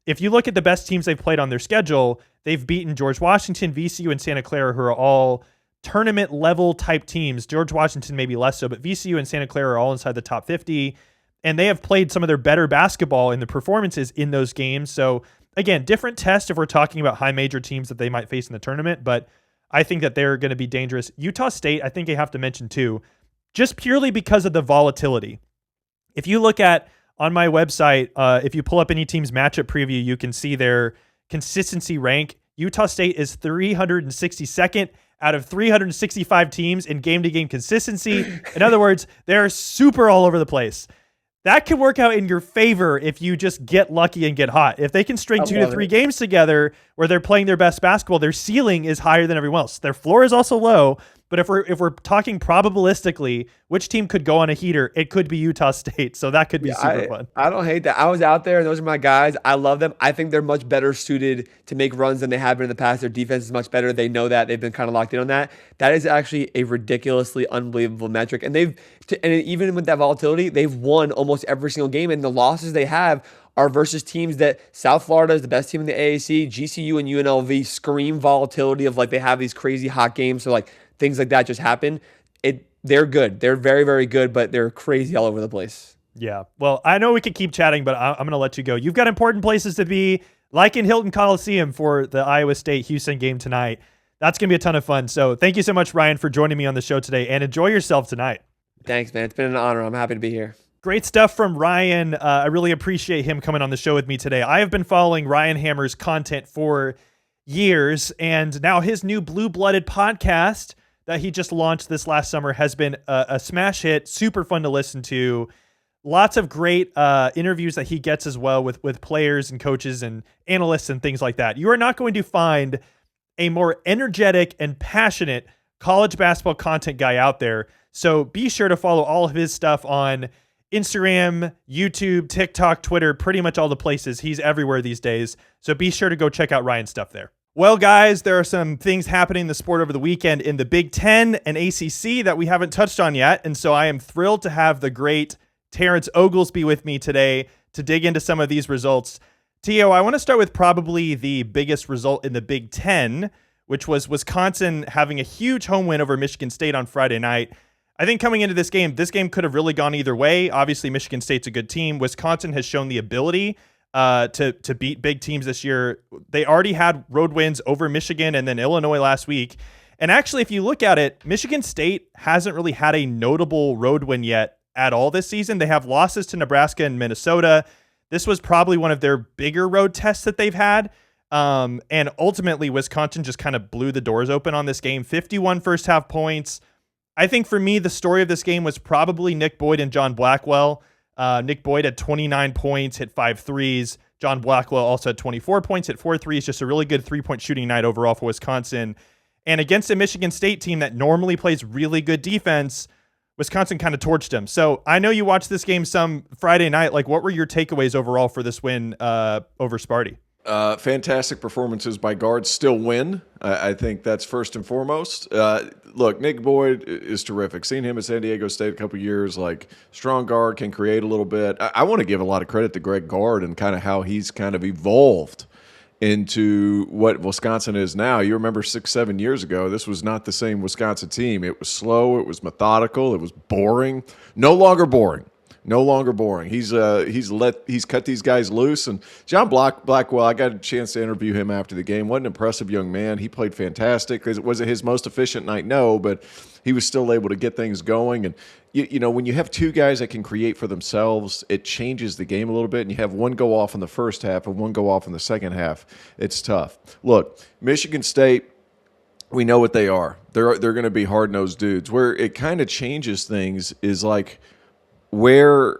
if you look at the best teams they've played on their schedule, they've beaten George Washington, VCU, and Santa Clara, who are all tournament level type teams. George Washington maybe less so, but VCU and Santa Clara are all inside the top 50, and they have played some of their better basketball in the performances in those games. So again, different test if we're talking about high major teams that they might face in the tournament, but I think that they're going to be dangerous. Utah State, I think I have to mention too, just purely because of the volatility. If you look at on my website, if you pull up any team's matchup preview, you can see their consistency rank. Utah State is 362nd out of 365 teams in game-to-game consistency. In other words, they're super all over the place. That can work out in your favor if you just get lucky and get hot. If they can string 2 to 3 games together where they're playing their best basketball, their ceiling is higher than everyone else. Their floor is also low, but if we're talking probabilistically, which team could go on a heater, it could be Utah State. So that could be super fun.
I don't hate that. I was out there, and those are my guys. I love them. I think they're much better suited to make runs than they have been in the past. Their defense is much better. They know that. They've been kind of locked in on that. That is actually a ridiculously unbelievable metric. And even with that volatility, they've won almost every single game. And the losses they have are versus teams that South Florida is the best team in the AAC. GCU and UNLV scream volatility of like they have these crazy hot games. So like things like that just happen. They're good. They're very, very good, but they're crazy all over the place.
Yeah. Well, I know we could keep chatting, but I'm going to let you go. You've got important places to be, like in Hilton Coliseum for the Iowa State-Houston game tonight. That's going to be a ton of fun. So thank you so much, Ryan, for joining me on the show today, and enjoy yourself tonight.
Thanks, man. It's been an honor. I'm happy to be here.
Great stuff from Ryan. I really appreciate him coming on the show with me today. I have been following Ryan Hammer's content for years, and now his new Blue-Blooded podcast that he just launched this last summer has been a smash hit, super fun to listen to. Lots of great interviews that he gets as well with players and coaches and analysts and things like that. You are not going to find a more energetic and passionate college basketball content guy out there. So be sure to follow all of his stuff on Instagram, YouTube, TikTok, Twitter, pretty much all the places. He's everywhere these days. So be sure to go check out Ryan's stuff there. Well, guys, there are some things happening in the sport over the weekend in the Big Ten and ACC that we haven't touched on yet. And so I am thrilled to have the great Terrence Oglesby with me today to dig into some of these results. Tio, I want to start with probably the biggest result in the Big Ten, which was Wisconsin having a huge home win over Michigan State on Friday night. I think coming into this game could have really gone either way. Obviously, Michigan State's a good team. Wisconsin has shown the ability to beat big teams this year. They already had road wins over Michigan and then Illinois last week. And actually, if you look at it, Michigan State hasn't really had a notable road win yet at all this season. They have losses to Nebraska and Minnesota. This was probably one of their bigger road tests that they've had. And ultimately, Wisconsin just kind of blew the doors open on this game. 51 first half points. I think for me, the story of this game was probably Nick Boyd and John Blackwell. Nick Boyd had 29 points, hit 5 threes. John Blackwell also had 24 points, hit 4 threes. Just a really good three-point shooting night overall for Wisconsin. And against a Michigan State team that normally plays really good defense, Wisconsin kind of torched them. So I know you watched this game some Friday night. Like, what were your takeaways overall for this win over Sparty?
Fantastic performances by guards still win. I think that's first and foremost. Look, Nick Boyd is terrific. Seen him at San Diego State a couple years, like strong guard, can create a little bit. I want to give a lot of credit to Greg Gard and kind of how he's kind of evolved into what Wisconsin is now. You remember 6-7 years ago, this was not the same Wisconsin team. It was slow, it was methodical, it was boring. No longer boring. No longer boring. He's cut these guys loose. And John Blackwell, I got a chance to interview him after the game. What an impressive young man. He played fantastic. Was it his most efficient night? No, but he was still able to get things going. And you know, when you have two guys that can create for themselves, it changes the game a little bit. And you have one go off in the first half and one go off in the second half. It's tough. Look, Michigan State, we know what they are. They're going to be hard-nosed dudes. Where it kind of changes things is like, where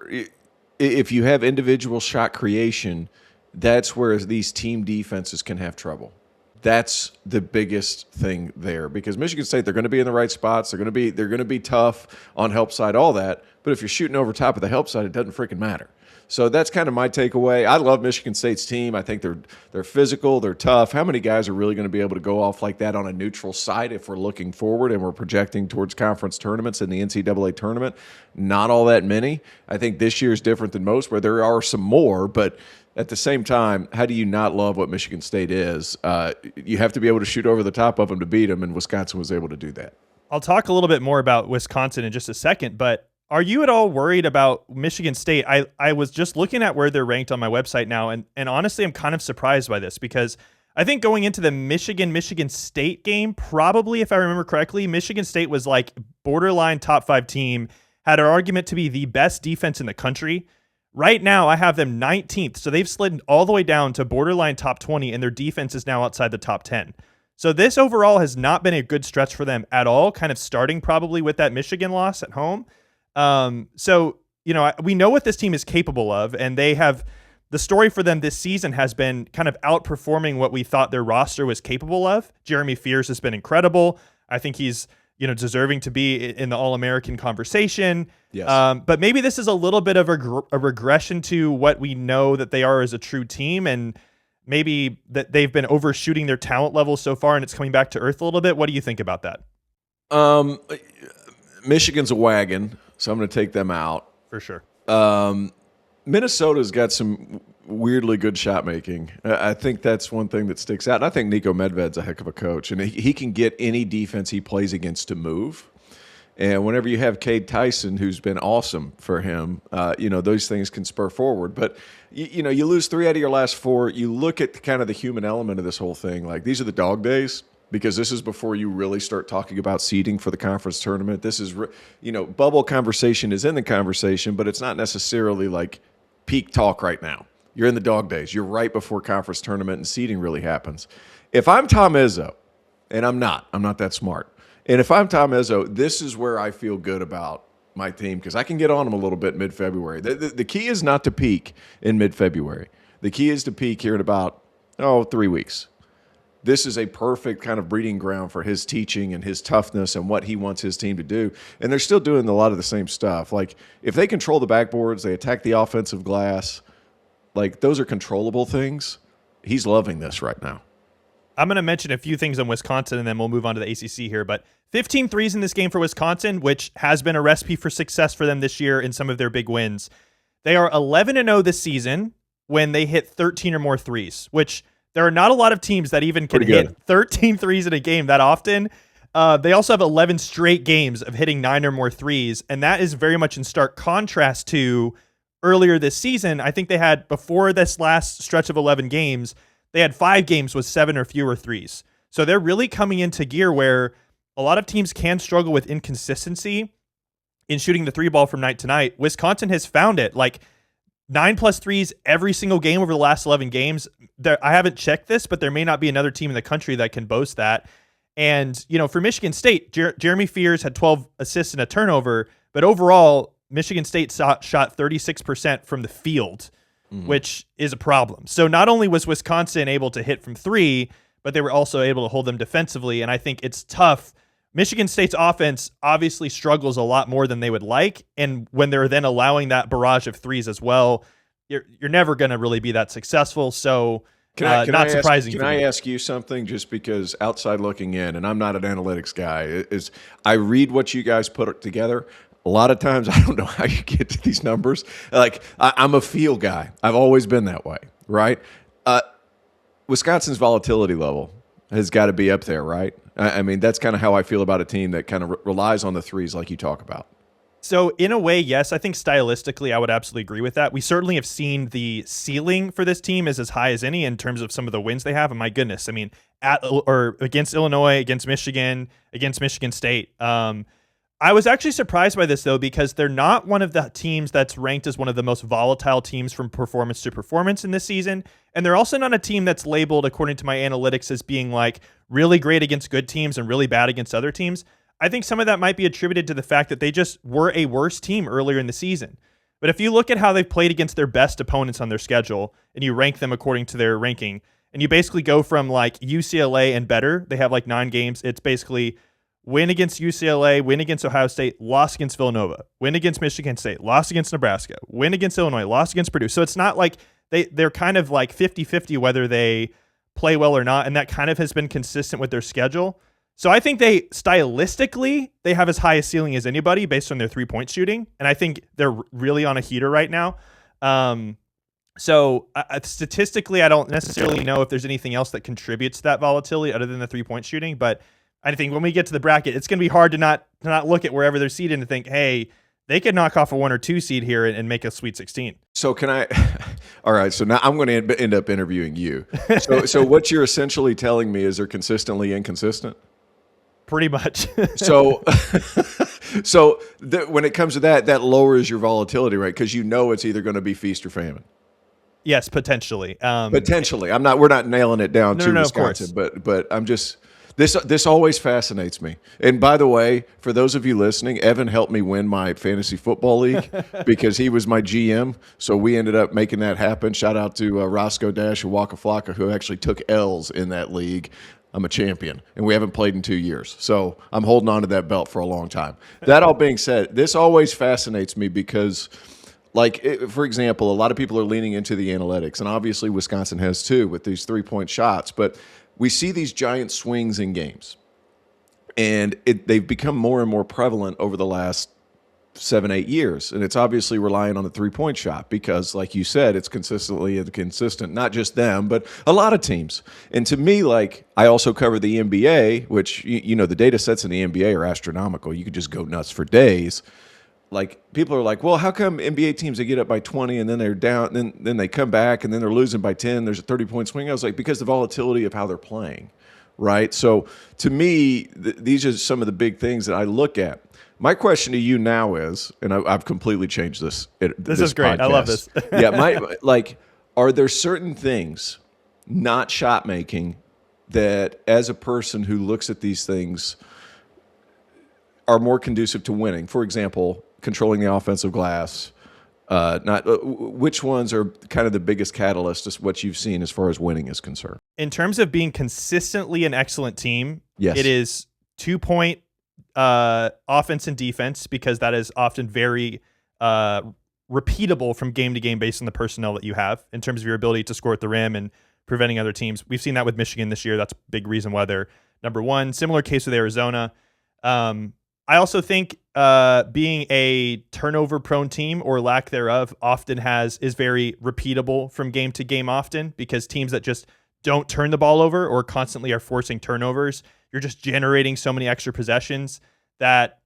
if you have individual shot creation, that's where these team defenses can have trouble. That's the biggest thing there, because Michigan State, they're going to be in the right spots. They're going to be tough on help side, all that. But if you're shooting over top of the help side, it doesn't freaking matter. So that's kind of my takeaway. I love Michigan State's team. I think they're physical, they're tough. How many guys are really going to be able to go off like that on a neutral site if we're looking forward and we're projecting towards conference tournaments in the NCAA tournament? Not all that many. I think this year is different than most, where there are some more, but at the same time, how do you not love what Michigan State is? You have to be able to shoot over the top of them to beat them, and Wisconsin was able to do that.
I'll talk a little bit more about Wisconsin in just a second, but are you at all worried about Michigan State? I was just looking at where they're ranked on my website now, and honestly, I'm kind of surprised by this, because I think going into the Michigan State game, probably, if I remember correctly, Michigan State was like borderline top 5 team, had an argument to be the best defense in the country. Right now, I have them 19th, so they've slid all the way down to borderline top 20, and their defense is now outside the top 10. So this overall has not been a good stretch for them at all, kind of starting probably with that Michigan loss at home. So, you know, we know what this team is capable of, and they have the story for them this season has been kind of outperforming what we thought their roster was capable of. Jeremy Fears has been incredible. I think he's, you know, deserving to be in the All-American conversation.
Yes.
But maybe this is a little bit of a regression to what we know that they are as a true team, and maybe that they've been overshooting their talent level so far and it's coming back to earth a little bit. What do you think about that?
Michigan's a wagon, so I'm going to take them out.
For sure.
Minnesota's got some weirdly good shot making. I think that's one thing that sticks out. And I think Nico Medved's a heck of a coach, and he can get any defense he plays against to move. And whenever you have Cade Tyson, who's been awesome for him, you know, those things can spur forward. But, you know, you lose 3 out of your last 4. You look at kind of the human element of this whole thing. Like, these are the dog days, because this is before you really start talking about seeding for the conference tournament. This is, you know, bubble conversation is in the conversation, but it's not necessarily like peak talk right now. You're in the dog days. You're right before conference tournament and seeding really happens. If I'm Tom Izzo, and I'm not that smart, and if I'm Tom Izzo, this is where I feel good about my team, because I can get on them a little bit mid-February. The key is not to peak in mid-February. The key is to peak here in about, 3 weeks. This is a perfect kind of breeding ground for his teaching and his toughness and what he wants his team to do. And they're still doing a lot of the same stuff. Like, if they control the backboards, they attack the offensive glass, like, those are controllable things. He's loving this right now.
I'm going to mention a few things on Wisconsin, and then we'll move on to the ACC here. But 15 threes in this game for Wisconsin, which has been a recipe for success for them this year in some of their big wins. They are 11-0 this season when they hit 13 or more threes, which there are not a lot of teams that even can hit 13 threes in a game that often. They also have 11 straight games of hitting 9 or more threes, and that is very much in stark contrast to earlier this season. I think they had, before this last stretch of 11 games, they had 5 games with 7 or fewer threes. So they're really coming into gear where a lot of teams can struggle with inconsistency in shooting the 3 ball from night to night. Wisconsin has found it. Like, 9+ threes every single game over the last 11 games. I haven't checked this, but there may not be another team in the country that can boast that. And, you know, for Michigan State, Jeremy Fears had 12 assists and a turnover, but overall, Michigan State shot 36% from the field, which is a problem. So not only was Wisconsin able to hit from 3, but they were also able to hold them defensively. And I think it's tough. Michigan State's offense obviously struggles a lot more than they would like. And when they're then allowing that barrage of threes as well, you're never going to really be that successful. So Not surprising.
Can I ask you something? Just because outside looking in, and I'm not an analytics guy, is I read what you guys put together. A lot of times, I don't know how you get to these numbers. Like I'm a feel guy. I've always been that way, right? Wisconsin's volatility level has got to be up there, right? I mean, that's kind of how I feel about a team that kind of relies on the threes, like you talk about.
So in a way, yes, I think stylistically, I would absolutely agree with that. We certainly have seen the ceiling for this team is as high as any in terms of some of the wins they have. And my goodness, I mean, against Illinois, against Michigan, against Michigan State. I was actually surprised by this, though, because they're not one of the teams that's ranked as one of the most volatile teams from performance to performance in this season. And they're also not a team that's labeled, according to my analytics, as being like really great against good teams and really bad against other teams. I think some of that might be attributed to the fact that they just were a worse team earlier in the season. But if you look at how they've played against their best opponents on their schedule and you rank them according to their ranking, and you basically go from like UCLA and better, they have like 9 games. It's basically win against UCLA, win against Ohio State, loss against Villanova, win against Michigan State, loss against Nebraska, win against Illinois, loss against Purdue. So it's not like they're kind of like 50-50 whether they play well or not, and that kind of has been consistent with their schedule. So I think they stylistically, they have as high a ceiling as anybody based on their three-point shooting, and I think they're really on a heater right now. Statistically, I don't necessarily know if there's anything else that contributes to that volatility other than the three-point shooting, but I think when we get to the bracket, it's going to be hard to not look at wherever they're seeded and think, hey, they could knock off a 1 or 2 seed here and make a Sweet 16.
So can I? All right. So now I'm going to end up interviewing you. So what you're essentially telling me is they're consistently inconsistent?
Pretty much.
So when it comes to that lowers your volatility, right? Because you know it's either going to be feast or famine.
Yes, potentially.
Potentially. We're not nailing it down to Wisconsin, but I'm just. This always fascinates me. And by the way, for those of you listening, Evan helped me win my fantasy football league because he was my GM. So we ended up making that happen. Shout out to Roscoe Dash and Waka Flocka, who actually took L's in that league. I'm a champion, and we haven't played in 2 years. So I'm holding on to that belt for a long time. That all being said, this always fascinates me because, for example, a lot of people are leaning into the analytics, and obviously Wisconsin has too with these three-point shots. But we see these giant swings in games, and they've become more and more prevalent over the last 7-8 years. And it's obviously relying on the three-point shot because, like you said, it's consistently inconsistent, not just them, but a lot of teams. And to me, I also cover the NBA, which, the data sets in the NBA are astronomical. You could just go nuts for days. People are like, well, how come NBA teams, they get up by 20 and then they're down, and then they come back and then they're losing by 10, there's a 30-point swing? I was like, because the volatility of how they're playing, right? So to me, these are some of the big things that I look at. My question to you now is, and I've completely changed this.
This is great. Podcast. I love this.
Yeah, are there certain things, not shot making, that as a person who looks at these things are more conducive to winning? For example, controlling the offensive glass. Which ones are kind of the biggest catalyst to what you've seen as far as winning is concerned? In
terms of being consistently an excellent team,
yes,
it is 2-point offense and defense, because that is often very repeatable from game to game based on the personnel that you have in terms of your ability to score at the rim and preventing other teams. We've seen that with Michigan this year. That's a big reason why they're number one. Similar case with Arizona. I also think being a turnover-prone team or lack thereof often is very repeatable from game to game often, because teams that just don't turn the ball over or constantly are forcing turnovers, you're just generating so many extra possessions that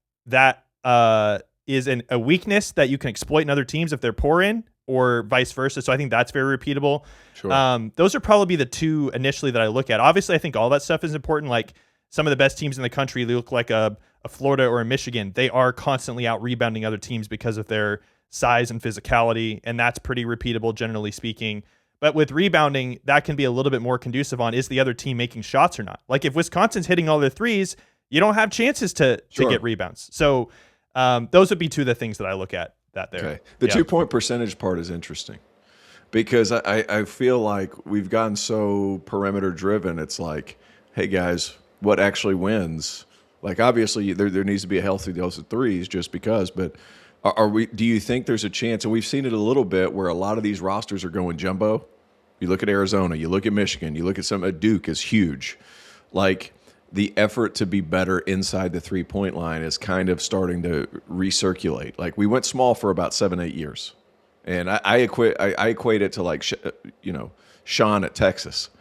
is a weakness that you can exploit in other teams if they're poor in, or vice versa. So I think that's very repeatable.
Sure.
Those are probably the two initially that I look at. Obviously, I think all that stuff is important. Like some of the best teams in the country, they look like a Florida or a Michigan. They are constantly out rebounding other teams because of their size and physicality, and that's pretty repeatable, generally speaking. But with rebounding, that can be a little bit more conducive on, is the other team making shots or not? Like if Wisconsin's hitting all their threes, you don't have chances to get rebounds. So those would be two of the things that I look at that there.
Okay. The 2-point percentage part is interesting, because I feel like we've gotten so perimeter driven. It's like, hey guys, what actually wins? Like obviously there needs to be a healthy dose of threes just because, but do you think there's a chance, and we've seen it a little bit where a lot of these rosters are going jumbo, You look at Arizona, you look at Michigan, you look at some Duke is huge. Like the effort to be better inside the 3-point line is kind of starting to recirculate. Like we went small for about 7-8 years. And I equate it to like, Sean at Texas,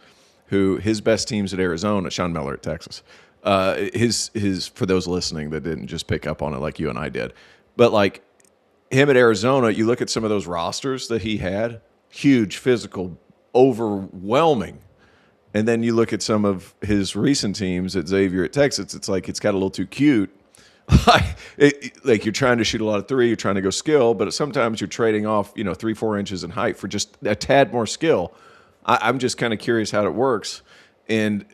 who his best teams at Arizona, Sean Miller at Texas, his for those listening that didn't just pick up on it like you and I did, but like him at Arizona, you look at some of those rosters that he had, huge, physical, overwhelming. And then you look at some of his recent teams at Xavier at Texas, it's like it's got a little too cute. Like you're trying to shoot a lot of three, you're trying to go skill, but sometimes you're trading off, 3-4 inches in height for just a tad more skill. I'm just kind of curious how it works. And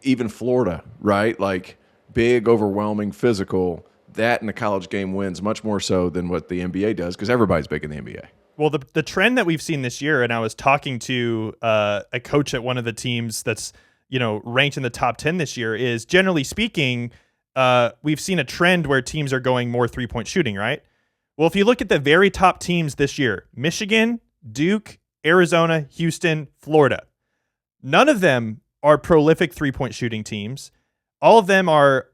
even Florida, right? Like big, overwhelming, physical, that in the college game wins much more so than what the NBA does because everybody's big in the NBA.
Well, the trend that we've seen this year, and I was talking to a coach at one of the teams that's, ranked in the top 10 this year, is generally speaking, we've seen a trend where teams are going more 3-point shooting, right? Well, if you look at the very top teams this year, Michigan, Duke, Arizona, Houston, Florida, none of them are prolific 3-point shooting teams. All of them are,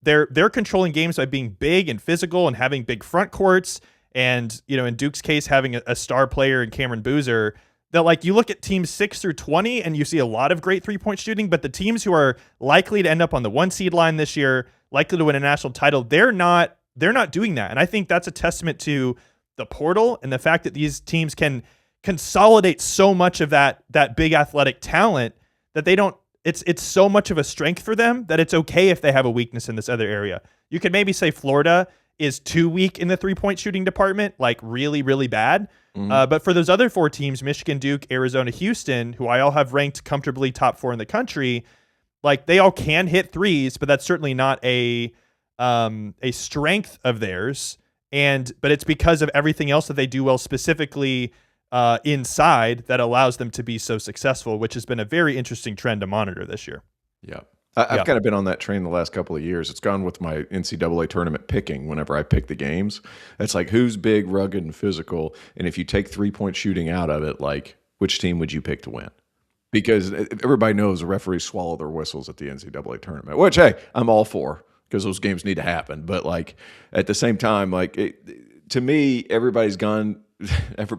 they're controlling games by being big and physical and having big front courts. And, in Duke's case, having a star player in Cameron Boozer, that like you look at teams 6 through 20 and you see a lot of great 3-point shooting, but the teams who are likely to end up on the 1 seed line this year, likely to win a national title, they're not doing that. And I think that's a testament to the portal and the fact that these teams can consolidate so much of that big athletic talent that they don't, it's so much of a strength for them that it's okay if they have a weakness in this other area. You could maybe say Florida is too weak in the 3-point shooting department, like really, really bad. Mm-hmm. But for those other 4 teams, Michigan, Duke, Arizona, Houston, who I all have ranked comfortably top 4 in the country, like they all can hit threes, but that's certainly not a strength of theirs. But it's because of everything else that they do well, specifically inside, that allows them to be so successful, which has been a very interesting trend to monitor this year.
Yeah. I've kind of been on that train the last couple of years. It's gone with my NCAA tournament picking whenever I pick the games. It's like who's big, rugged, and physical. And if you take 3-point shooting out of it, like which team would you pick to win? Because everybody knows the referees swallow their whistles at the NCAA tournament, which, hey, I'm all for because those games need to happen. But like at the same time, like to me, everybody's gone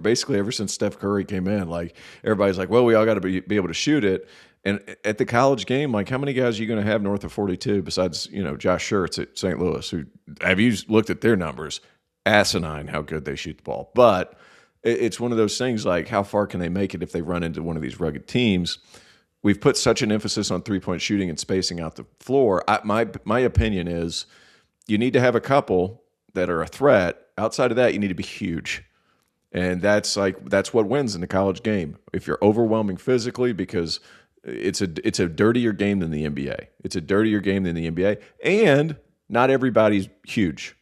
basically ever since Steph Curry came in. Like everybody's like, well, we all got to be able to shoot it. And at the college game, like how many guys are you going to have north of 42 besides, Josh Schertz at St. Louis? Who have you looked at their numbers? Asinine how good they shoot the ball. But it's one of those things like how far can they make it if they run into one of these rugged teams? We've put such an emphasis on 3-point shooting and spacing out the floor. My opinion is you need to have a couple that are a threat. Outside of that, you need to be huge. And that's what wins in the college game. If you're overwhelming physically, because it's a dirtier game than the NBA. It's a dirtier game than the NBA, and not everybody's huge.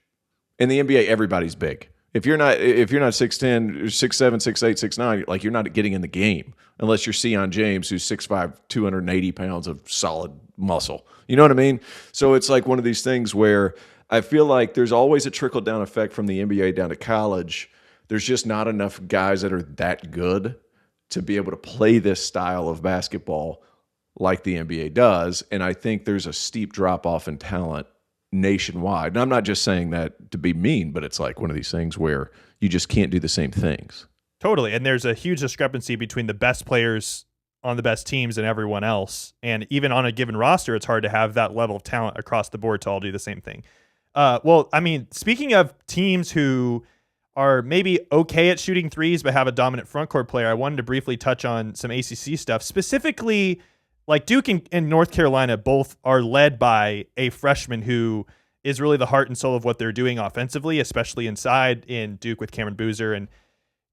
In the NBA, everybody's big. If you're not 6'10", 6'7", 6'8", 6'9", like you're not getting in the game unless you're Sion James, who's 6'5", 280 pounds of solid muscle. You know what I mean? So it's like one of these things where I feel like there's always a trickle-down effect from the NBA down to college. There's just not enough guys that are that good to be able to play this style of basketball like the NBA does. And I think there's a steep drop-off in talent nationwide. And I'm not just saying that to be mean, but it's like one of these things where you just can't do the same things.
Totally. And there's a huge discrepancy between the best players on the best teams and everyone else. And even on a given roster, it's hard to have that level of talent across the board to all do the same thing. Well, I mean, speaking of teams who are maybe okay at shooting threes but have a dominant front court player, I wanted to briefly touch on some ACC stuff. Specifically, like Duke and North Carolina both are led by a freshman who is really the heart and soul of what they're doing offensively, especially inside, in Duke with Cameron Boozer, and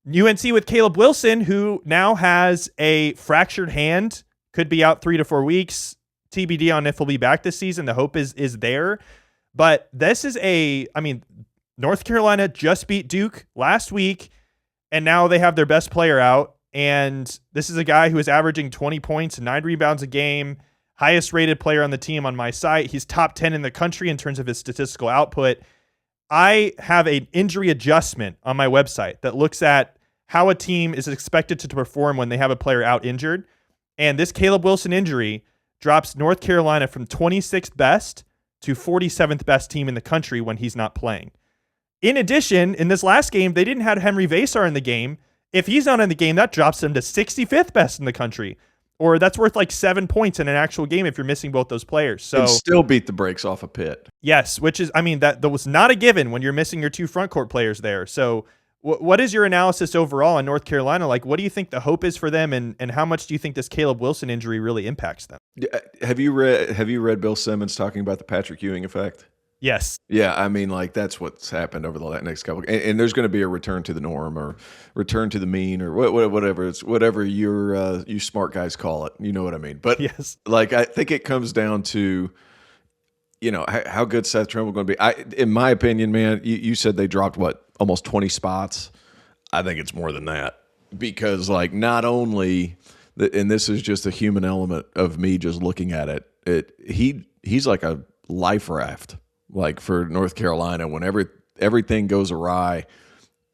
UNC with Caleb Wilson, who now has a fractured hand, could be out 3 to 4 weeks. TBD on if he'll be back this season. The hope is there. But this is North Carolina just beat Duke last week, and now they have their best player out. And this is a guy who is averaging 20 points and 9 rebounds a game, highest rated player on the team on my site. He's top 10 in the country in terms of his statistical output. I have an injury adjustment on my website that looks at how a team is expected to perform when they have a player out injured. And this Caleb Wilson injury drops North Carolina from 26th best to 47th best team in the country when he's not playing. In addition, in this last game, they didn't have Henry Vasar in the game. If he's not in the game, that drops them to 65th best in the country. Or that's worth like 7 points in an actual game if you're missing both those players. So
and still beat the brakes off a Pitt.
Yes, which is, that was not a given when you're missing your two front court players there. So what is your analysis overall in North Carolina? Like, what do you think the hope is for them, and how much do you think this Caleb Wilson injury really impacts them?
Have you read Bill Simmons talking about the Patrick Ewing effect?
Yes.
Yeah, that's what's happened over the next couple. And there's going to be a return to the norm or return to the mean or whatever. It's whatever you smart guys call it. You know what I mean? But
yes,
like I think it comes down to, how good Seth Trimble going to be. In my opinion, man, you said they dropped almost 20 spots. I think it's more than that because like not only, and this is just a human element of me just looking at it. He's like a life raft. Like for North Carolina, whenever everything goes awry,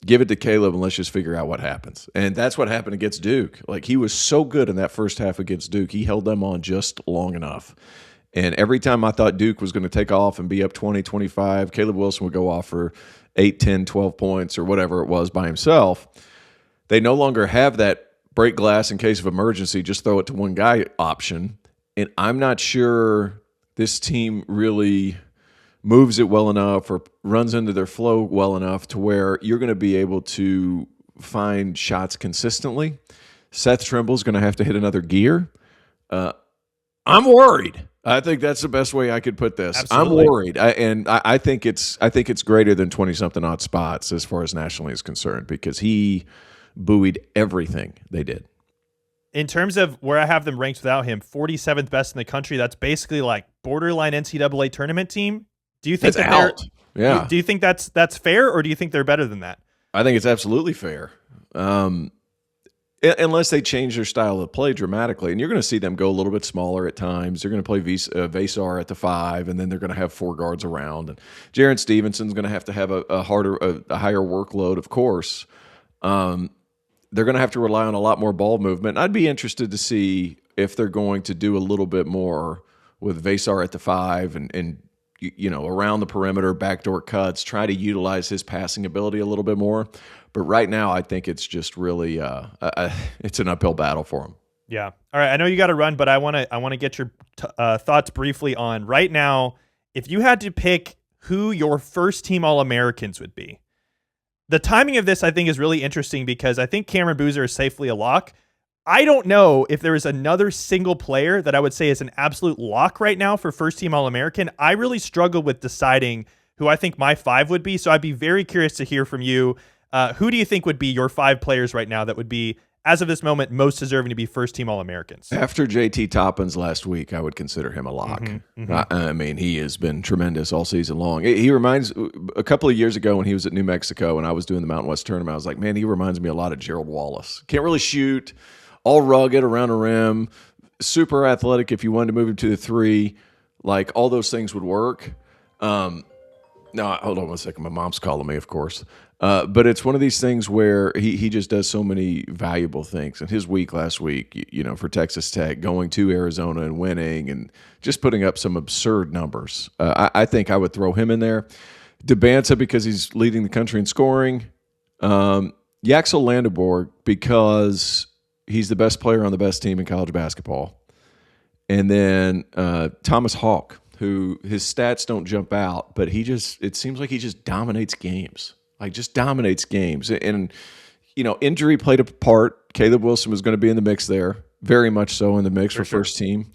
give it to Caleb and let's just figure out what happens. And that's what happened against Duke. Like he was so good in that first half against Duke. He held them on just long enough. And every time I thought Duke was going to take off and be up 20, 25, Caleb Wilson would go off for 8, 10, 12 points or whatever it was by himself. They no longer have that break glass in case of emergency, just throw it to one guy option. And I'm not sure this team really moves it well enough or runs into their flow well enough to where you're going to be able to find shots consistently. Seth Trimble's going to have to hit another gear. I'm worried. I think that's the best way I could put this.
Absolutely.
I'm worried. I think it's greater than 20-something odd spots as far as nationally is concerned because he buoyed everything they did.
In terms of where I have them ranked without him, 47th best in the country, that's basically like borderline NCAA tournament team. Do you think Do you think that's fair, or do you think they're better than that?
I think it's absolutely fair. Unless they change their style of play dramatically, and you're going to see them go a little bit smaller at times. They're going to play Vasar at the 5, and then they're going to have 4 guards around. And Jaron Stevenson's going to have a higher workload, of course. They're going to have to rely on a lot more ball movement. I'd be interested to see if they're going to do a little bit more with Vasar at the 5 and around the perimeter, backdoor cuts, try to utilize his passing ability a little bit more. But right now, I think it's just really it's an uphill battle for him.
Yeah. All right. I know you got to run, but I want to get your thoughts briefly on right now. If you had to pick who your first team All-Americans would be, the timing of this I think is really interesting because I think Cameron Boozer is safely a lock. I don't know if there is another single player that I would say is an absolute lock right now for first team All-American. I really struggle with deciding who I think my 5 would be. So I'd be very curious to hear from you. Who do you think would be your 5 players right now that would be, as of this moment, most deserving to be first team All-Americans?
After JT Toppin's last week, I would consider him a lock. I mean, he has been tremendous all season long. He reminds, a couple of years ago when he was at New Mexico and I was doing the Mountain West tournament, I was like, man, he reminds me a lot of Gerald Wallace. Can't really shoot, all rugged around the rim, super athletic if you wanted to move him to the 3. Like, all those things would work. No, hold on one second. My mom's calling me, of course. But it's one of these things where he just does so many valuable things. And his week last week, for Texas Tech, going to Arizona and winning and just putting up some absurd numbers. I think I would throw him in there. DeBanza because he's leading the country in scoring. Yaxel Landeborg because he's the best player on the best team in college basketball. And then Thomas Hawk, who his stats don't jump out, but it seems like he just dominates games. And, injury played a part. Caleb Wilson was going to be in the mix there, very much so in the mix for first team.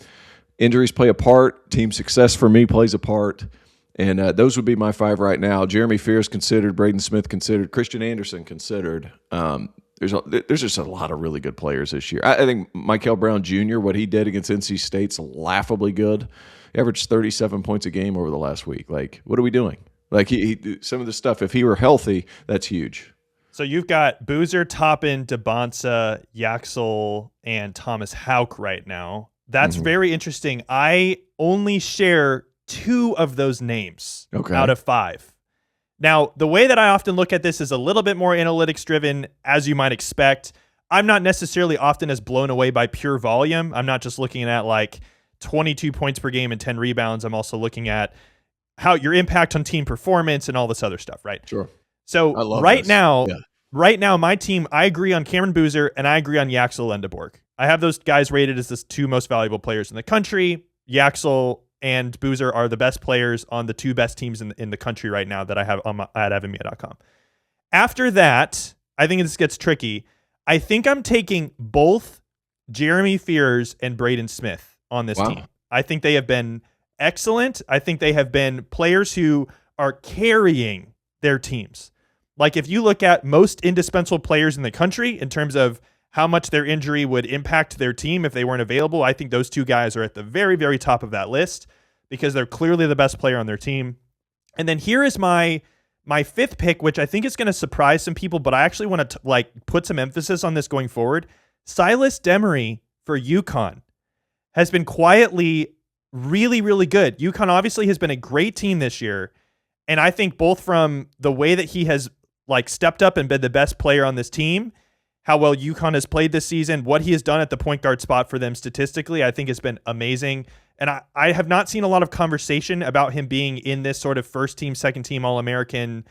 Injuries play a part. Team success for me plays a part. And those would be my 5 right now. Jeremy Fears considered, Braden Smith considered, Christian Anderson considered. There's just a lot of really good players this year. I think Michael Brown Jr., what he did against NC State's laughably good. He averaged 37 points a game over the last week. Like, what are we doing? Like, he some of the stuff, if he were healthy, that's huge.
So you've got Boozer, Toppin, DeBanza, Yaxel, and Thomas Houck right now. That's very interesting. I only share 2 of those names out of 5. Now, the way that I often look at this is a little bit more analytics driven, as you might expect. I'm not necessarily often as blown away by pure volume. I'm not just looking at like 22 points per game and 10 rebounds. I'm also looking at how your impact on team performance and all this other stuff, right?
Sure.
So right now, my team, I agree on Cameron Boozer and I agree on Yaxel Lendeborg. I have those guys rated as the two most valuable players in the country. Yaxel and Boozer are the best players on the two best teams in the country right now that I have at EvanMiya.com. After that, I think this gets tricky. I think I'm taking both Jeremy Fears and Braden Smith on this team. I think they have been excellent. I think they have been players who are carrying their teams. Like if you look at most indispensable players in the country in terms of how much their injury would impact their team if they weren't available, I think those two guys are at the very, very top of that list because they're clearly the best player on their team. And then here is my fifth pick, which I think is going to surprise some people, but I actually want to put some emphasis on this going forward. Silas Demery for UConn has been quietly really, really good. UConn obviously has been a great team this year, and I think both from the way that he has stepped up and been the best player on this team, how well UConn has played this season, what he has done at the point guard spot for them statistically, I think has been amazing. And I have not seen a lot of conversation about him being in this sort of first team, second team All-American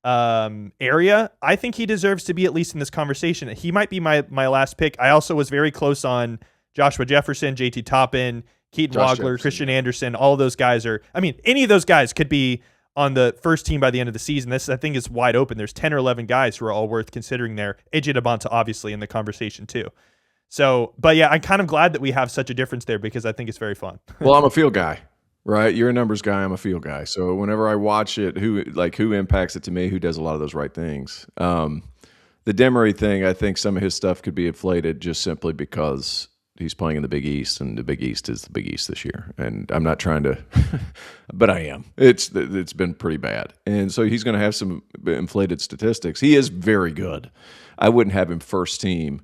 area. I think he deserves to be at least in this conversation. He might be my last pick. I also was very close on Joshua Jefferson, JT Toppin, Keaton Wagler, Christian Anderson. All of those guys any of those guys could be on the first team by the end of the season. This, I think, is wide open. There's 10 or 11 guys who are all worth considering there. AJ DeBonta, obviously, in the conversation, too. So, but yeah, I'm kind of glad that we have such a difference there because I think it's very fun.
Well, I'm a field guy, right? You're a numbers guy. I'm a field guy. So whenever I watch it, who impacts it to me, who does a lot of those right things. The Demery thing, I think some of his stuff could be inflated just simply because he's playing in the Big East, and the Big East is the Big East this year. And I'm not trying to, but I am. It's been pretty bad. And so he's going to have some inflated statistics. He is very good. I wouldn't have him first team.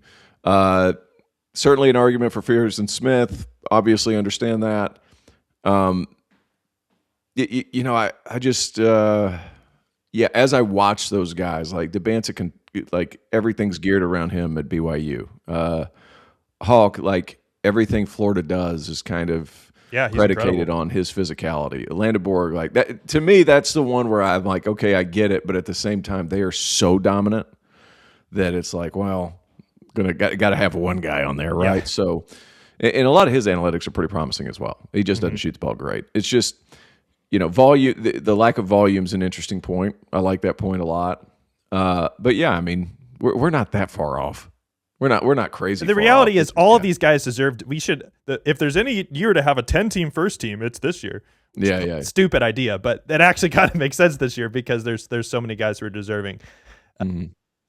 Certainly an argument for Fears and Smith. Obviously understand that. I just, as I watch those guys, like DeBanza can, everything's geared around him at BYU. Hawk, everything Florida does is kind of predicated
incredible
on his physicality. Landeborg, that to me, that's the one where I'm like, okay, I get it, but at the same time, they are so dominant that it's like, well, got to have one guy on there, right? Yeah. So, and a lot of his analytics are pretty promising as well. He just doesn't shoot the ball great. It's just, volume. The lack of volume is an interesting point. I like that point a lot. But yeah, I mean, we're not that far off. We're not crazy.
The reality is, all of these guys deserved. We should, if there's any year to have a 10-team first team, it's this year.
Yeah.
Stupid idea, but that actually kind of makes sense this year because there's so many guys who are deserving.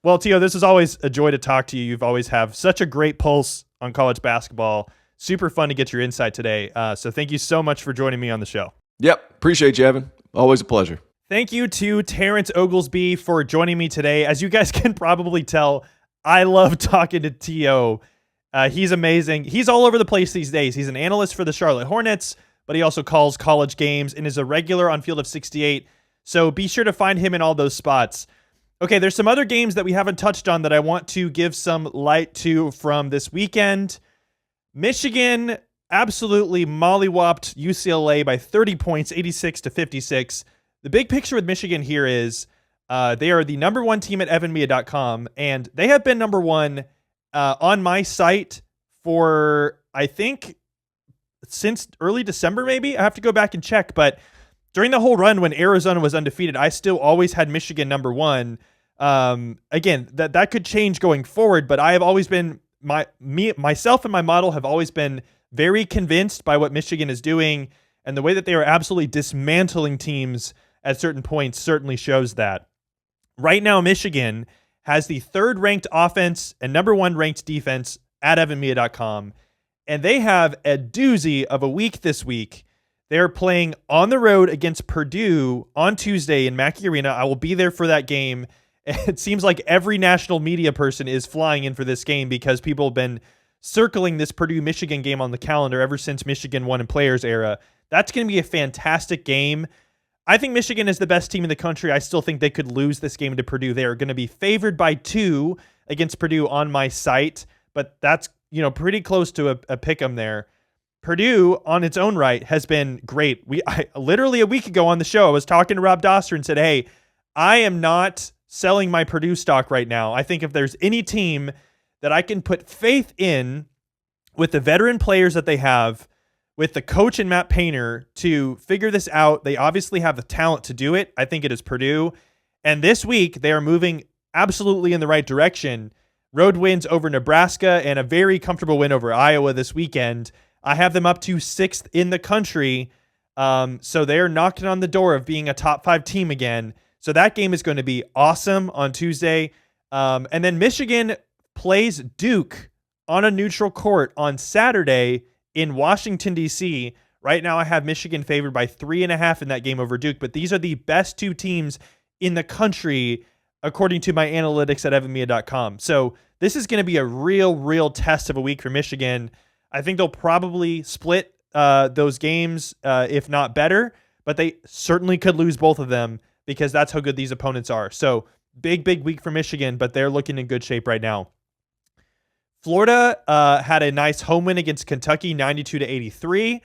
Well, Tio, this is always a joy to talk to you. You've always have such a great pulse on college basketball. Super fun to get your insight today. So thank you so much for joining me on the show.
Yep. Appreciate you, Evan. Always a pleasure.
Thank you to Terrence Oglesby for joining me today. As you guys can probably tell, I love talking to Tio. He's amazing. He's all over the place these days. He's an analyst for the Charlotte Hornets, but he also calls college games and is a regular on Field of 68. So be sure to find him in all those spots. Okay, there's some other games that we haven't touched on that I want to give some light to from this weekend. Michigan absolutely mollywopped UCLA by 30 points, 86-56. The big picture with Michigan here is they are the number one team at EvanMiya.com, and they have been number one on my site for, I think, since early December maybe. I have to go back and check, but during the whole run when Arizona was undefeated, I still always had Michigan number one. Again, that could change going forward, but I have always been myself and my model have always been very convinced by what Michigan is doing, and the way that they are absolutely dismantling teams at certain points certainly shows that. Right now, Michigan has the third ranked offense and number one ranked defense at EvanMiya.com, and they have a doozy of a week this week. They're playing on the road against Purdue on Tuesday in Mackey Arena. I will be there for that game. It seems like every national media person is flying in for this game because people have been circling this Purdue-Michigan game on the calendar ever since Michigan won in Players era. That's going to be a fantastic game. I think Michigan is the best team in the country. I still think they could lose this game to Purdue. They are going to be favored by 2 against Purdue on my site, but that's, pretty close to a pick 'em there. Purdue, on its own right, has been great. I literally a week ago on the show, I was talking to Rob Doster and said, hey, I am not selling my Purdue stock right now. I think if there's any team that I can put faith in with the veteran players that they have, with the coach and Matt Painter to figure this out, they obviously have the talent to do it. I think it is Purdue. And this week, they are moving absolutely in the right direction. Road wins over Nebraska and a very comfortable win over Iowa this weekend. I have them up to 6th in the country. So they're knocking on the door of being a top 5 team again. So that game is going to be awesome on Tuesday. And then Michigan plays Duke on a neutral court on Saturday in Washington, D.C. Right now I have Michigan favored by 3.5 in that game over Duke, but these are the best 2 teams in the country according to my analytics at EvanMiya.com. So this is going to be a real test of a week for Michigan. I think they'll probably split those games, if not better, but they certainly could lose both of them because that's how good these opponents are. So big week for Michigan, but they're looking in good shape right now. Florida had a nice home win against Kentucky, 92-83.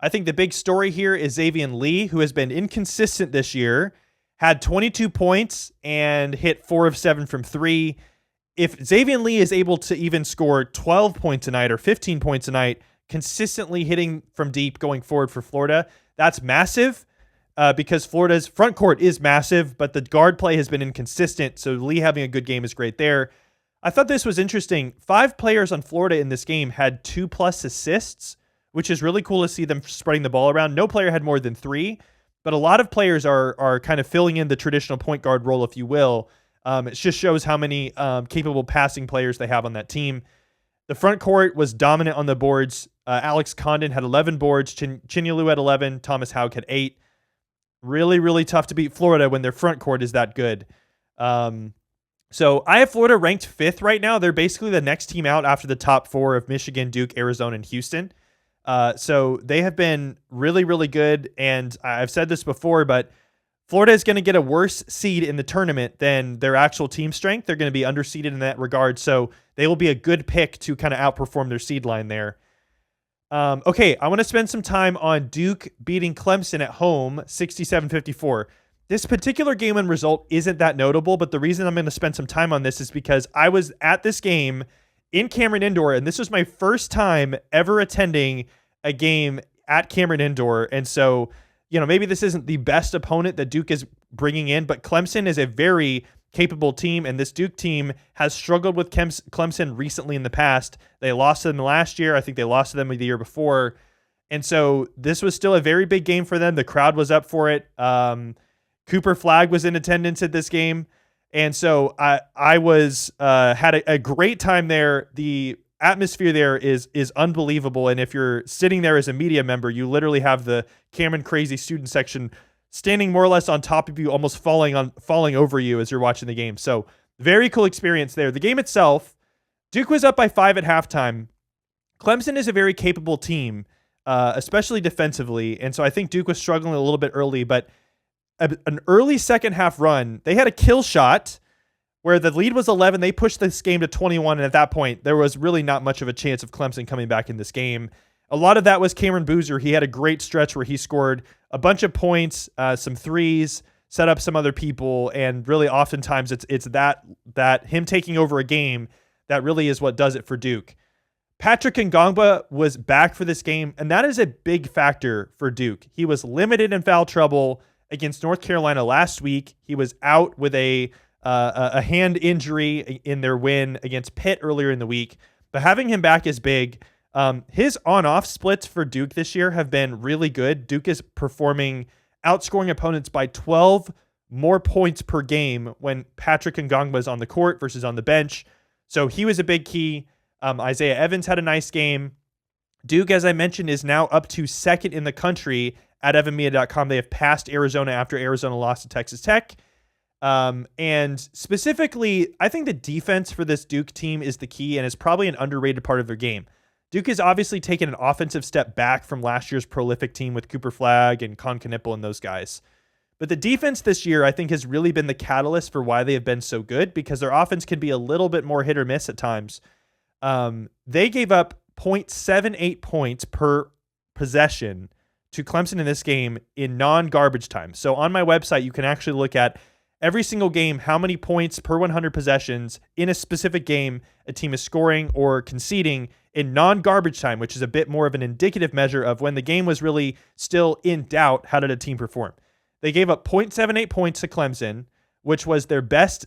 I think the big story here is Xavier Lee, who has been inconsistent this year, had 22 points and hit 4 of 7 from 3. If Xavier Lee is able to even score 12 points a night or 15 points a night, consistently hitting from deep going forward for Florida, that's massive because Florida's front court is massive, but the guard play has been inconsistent. So Lee having a good game is great there. I thought this was interesting. 5 players on Florida in this game had 2+ assists, which is really cool to see them spreading the ball around. No player had more than 3, but a lot of players are kind of filling in the traditional point guard role, if you will. It just shows how many capable passing players they have on that team. The front court was dominant on the boards. Alex Condon had 11 boards. Chinyelu had 11. Thomas Haug had 8. Really tough to beat Florida when their front court is that good. So I have Florida ranked 5th right now. They're basically the next team out after the top 4 of Michigan, Duke, Arizona, and Houston. So they have been really good. And I've said this before, but Florida is going to get a worse seed in the tournament than their actual team strength. They're going to be underseeded in that regard. So they will be a good pick to kind of outperform their seed line there. Okay, I want to spend some time on Duke beating Clemson at home, 67-54. This particular game and result isn't that notable, but the reason I'm going to spend some time on this is because I was at this game in Cameron Indoor, and this was my first time ever attending a game at Cameron Indoor. And so, maybe this isn't the best opponent that Duke is bringing in, but Clemson is a very capable team, and this Duke team has struggled with Clemson recently in the past. They lost to them last year. I think they lost to them the year before. And so this was still a very big game for them. The crowd was up for it. Cooper Flagg was in attendance at this game. And so I was had a great time there. The atmosphere there is unbelievable. And if you're sitting there as a media member, you literally have the Cameron Crazy student section standing more or less on top of you, almost falling over you as you're watching the game. So very cool experience there. The game itself, Duke was up by 5 at halftime. Clemson is a very capable team, especially defensively. And so I think Duke was struggling a little bit early, but an early second half run, they had a kill shot where the lead was 11. They pushed this game to 21. And at that point, there was really not much of a chance of Clemson coming back in this game. A lot of that was Cameron Boozer. He had a great stretch where he scored a bunch of points, some threes, set up some other people. And really oftentimes it's that him taking over a game that really is what does it for Duke. Patrick Ngongba was back for this game, and that is a big factor for Duke. He was limited in foul trouble against North Carolina last week. He was out with a hand injury in their win against Pitt earlier in the week, but having him back is big. His on-off splits for Duke this year have been really good. Duke is outscoring opponents by 12 more points per game when Patrick Ngongba is on the court versus on the bench. So he was a big key. Isaiah Evans had a nice game. Duke, as I mentioned, is now up to 2nd in the country at EvanMiya.com. They have passed Arizona after Arizona lost to Texas Tech. And specifically, I think the defense for this Duke team is the key and is probably an underrated part of their game. Duke has obviously taken an offensive step back from last year's prolific team with Cooper Flagg and Con Knipple and those guys. But the defense this year, I think, has really been the catalyst for why they have been so good, because their offense can be a little bit more hit or miss at times. They gave up 0.78 points per possession to Clemson in this game in non-garbage time. So on my website, you can actually look at every single game, how many points per 100 possessions in a specific game a team is scoring or conceding in non-garbage time, which is a bit more of an indicative measure of when the game was really still in doubt. How did a team perform? They gave up 0.78 points to Clemson, which was their best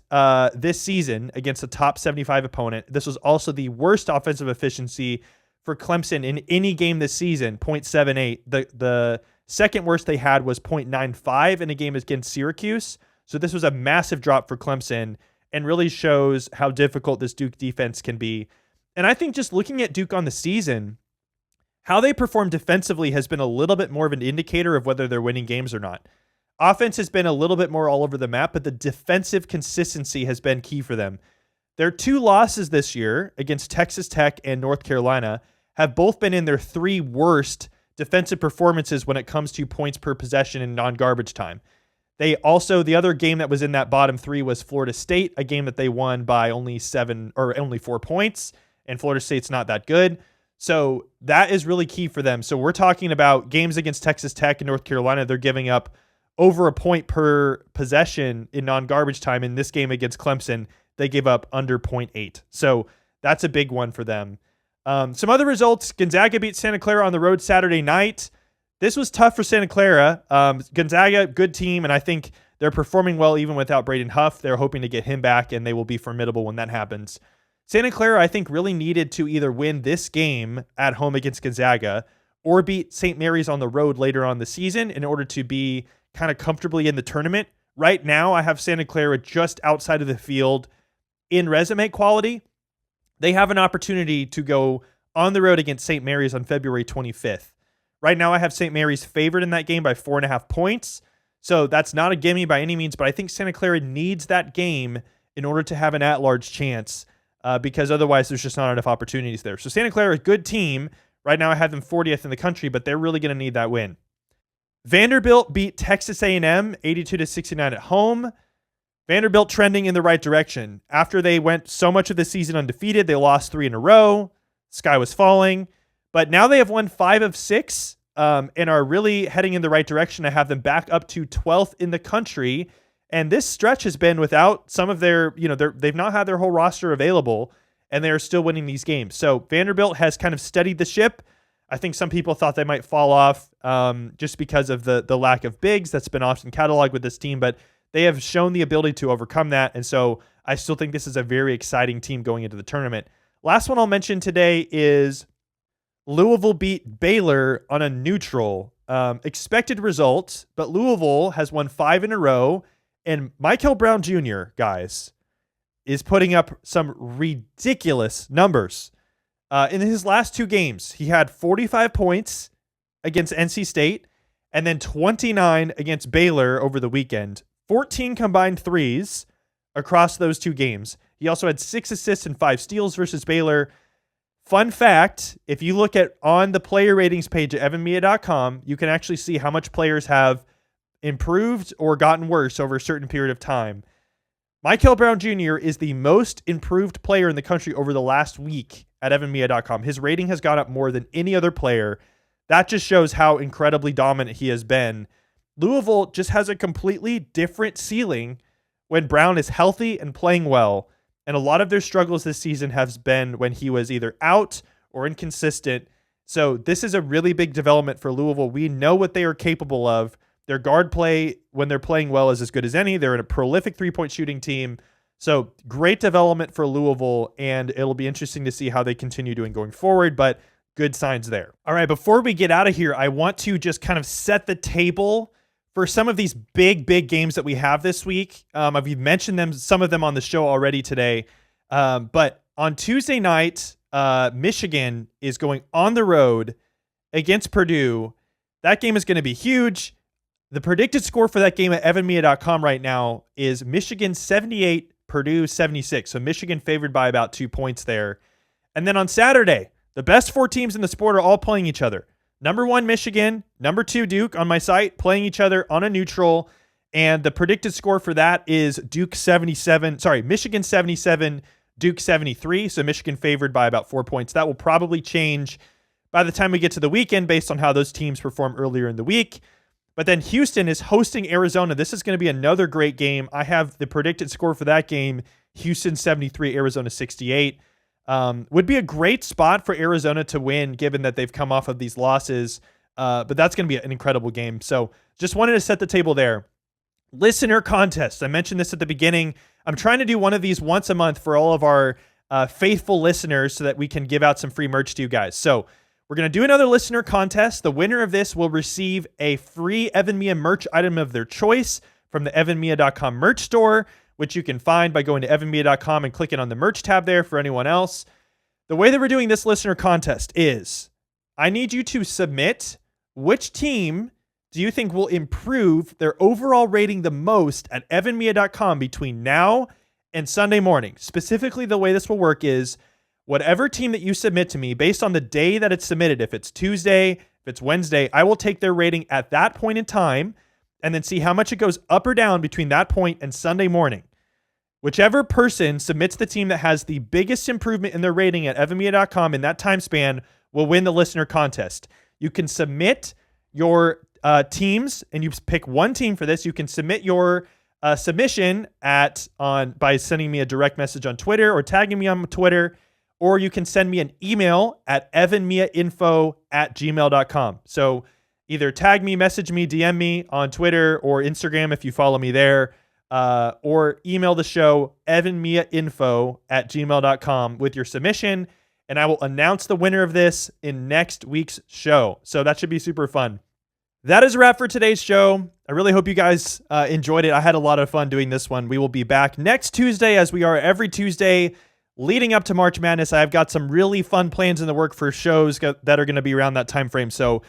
this season against a top 75 opponent. This was also the worst offensive efficiency for Clemson in any game this season, 0.78. The second worst they had was 0.95 in a game against Syracuse. So this was a massive drop for Clemson and really shows how difficult this Duke defense can be. And I think just looking at Duke on the season, how they perform defensively has been a little bit more of an indicator of whether they're winning games or not. Offense has been a little bit more all over the map, but the defensive consistency has been key for them. Their two losses this year against Texas Tech and North Carolina have both been in their three worst defensive performances when it comes to points per possession in non-garbage time. The other game that was in that bottom three was Florida State, a game that they won by only 4 points, and Florida State's not that good. So that is really key for them. So we're talking about games against Texas Tech and North Carolina. They're giving up over a point per possession in non-garbage time. In this game against Clemson, they gave up under 0.8. So that's a big one for them. Some other results: Gonzaga beat Santa Clara on the road Saturday night. This was tough for Santa Clara. Gonzaga, good team, and I think they're performing well even without Braden Huff. They're hoping to get him back, and they will be formidable when that happens. Santa Clara, I think, really needed to either win this game at home against Gonzaga or beat St. Mary's on the road later on the season in order to be kind of comfortably in the tournament. Right now, I have Santa Clara just outside of the field in resume quality. They have an opportunity to go on the road against St. Mary's on February 25th. Right now, I have St. Mary's favored in that game by 4.5 points. So that's not a gimme by any means, but I think Santa Clara needs that game in order to have an at-large chance because otherwise there's just not enough opportunities there. So Santa Clara, a good team. Right now, I have them 40th in the country, but they're really going to need that win. Vanderbilt beat Texas A&M 82-69 at home. Vanderbilt trending in the right direction. After they went so much of the season undefeated, they lost 3 in a row. Sky was falling. But now they have won 5 of 6 and are really heading in the right direction. I have them back up to 12th in the country. And this stretch has been without some of their, they've not had their whole roster available, and they're still winning these games. So Vanderbilt has kind of steadied the ship. I think some people thought they might fall off just because of the lack of bigs that's been often cataloged with this team, but they have shown the ability to overcome that. And so I still think this is a very exciting team going into the tournament. Last one I'll mention today is Louisville beat Baylor on a neutral. Expected result, but Louisville has won 5 in a row. And Michael Brown Jr., guys, is putting up some ridiculous numbers. In his last 2 games, he had 45 points against NC State and then 29 against Baylor over the weekend. 14 combined threes across those 2 games. He also had 6 assists and 5 steals versus Baylor. Fun fact, if you look at on the player ratings page at evanmiya.com, you can actually see how much players have improved or gotten worse over a certain period of time. Michael Brown Jr. is the most improved player in the country over the last week at evanmiya.com. His rating has gone up more than any other player. That just shows how incredibly dominant he has been. Louisville just has a completely different ceiling when Brown is healthy and playing well. And a lot of their struggles this season has been when he was either out or inconsistent. So this is a really big development for Louisville. We know what they are capable of. Their guard play, when they're playing well, is as good as any. They're in a prolific three-point shooting team. So great development for Louisville, and it'll be interesting to see how they continue doing going forward, but good signs there. All right, before we get out of here, I want to just kind of set the table for some of these big games that we have this week. I've mentioned some of them on the show already today. But on Tuesday night, Michigan is going on the road against Purdue. That game is going to be huge. The predicted score for that game at evanmiya.com right now is Michigan 78, Purdue 76. So Michigan favored by about 2 points there. And then on Saturday, the best 4 teams in the sport are all playing each other. Number 1, Michigan. Number 2, Duke on my site, playing each other on a neutral. And the predicted score for that is Michigan 77, Duke 73. So Michigan favored by about 4 points. That will probably change by the time we get to the weekend based on how those teams perform earlier in the week. But then Houston is hosting Arizona. This is going to be another great game. I have the predicted score for that game, Houston 73, Arizona 68. Would be a great spot for Arizona to win, given that they've come off of these losses. But that's going to be an incredible game. So just wanted to set the table there. Listener contest. I mentioned this at the beginning. I'm trying to do one of these once a month for all of our faithful listeners so that we can give out some free merch to you guys. So we're going to do another listener contest. The winner of this will receive a free EvanMiya merch item of their choice from the EvanMiya.com merch store, which you can find by going to EvanMiya.com and clicking on the merch tab there for anyone else. The way that we're doing this listener contest is I need you to submit which team do you think will improve their overall rating the most at EvanMiya.com between now and Sunday morning. Specifically, the way this will work is whatever team that you submit to me, based on the day that it's submitted, if it's Tuesday, if it's Wednesday, I will take their rating at that point in time and then see how much it goes up or down between that point and Sunday morning. Whichever person submits the team that has the biggest improvement in their rating at EvanMiya.com in that time span will win the listener contest. You can submit your teams, and you pick one team for this. You can submit your submission by sending me a direct message on Twitter or tagging me on Twitter, or you can send me an email at evanmiyainfo@gmail.com. So either tag me, message me, DM me on Twitter or Instagram if you follow me there, or email the show evanmiyainfo@gmail.com with your submission, and I will announce the winner of this in next week's show. So that should be super fun. That is a wrap for today's show. I really hope you guys enjoyed it. I had a lot of fun doing this one. We will be back next Tuesday, as we are every Tuesday leading up to March Madness. I've got some really fun plans in the work for shows that are going to be around that time frame. So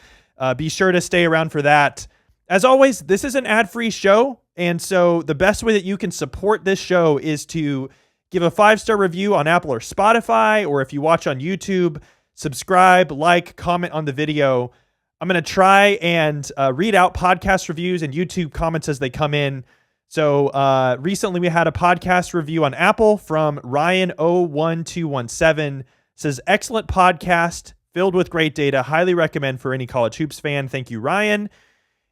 be sure to stay around for that. As always, this is an ad-free show. And so the best way that you can support this show is to give a 5-star review on Apple or Spotify, or if you watch on YouTube, subscribe, like, comment on the video. I'm going to try and read out podcast reviews and YouTube comments as they come in. So recently we had a podcast review on Apple from Ryan01217. Says, excellent podcast, filled with great data. Highly recommend for any college hoops fan. Thank you, Ryan.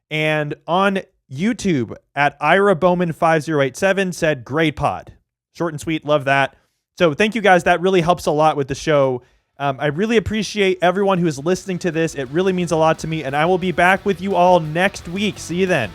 And on YouTube at Ira Bowman 5087 said, great pod. Short and sweet. Love that. So thank you guys. That really helps a lot with the show. I really appreciate everyone who is listening to this. It really means a lot to me, and I will be back with you all next week. See you then.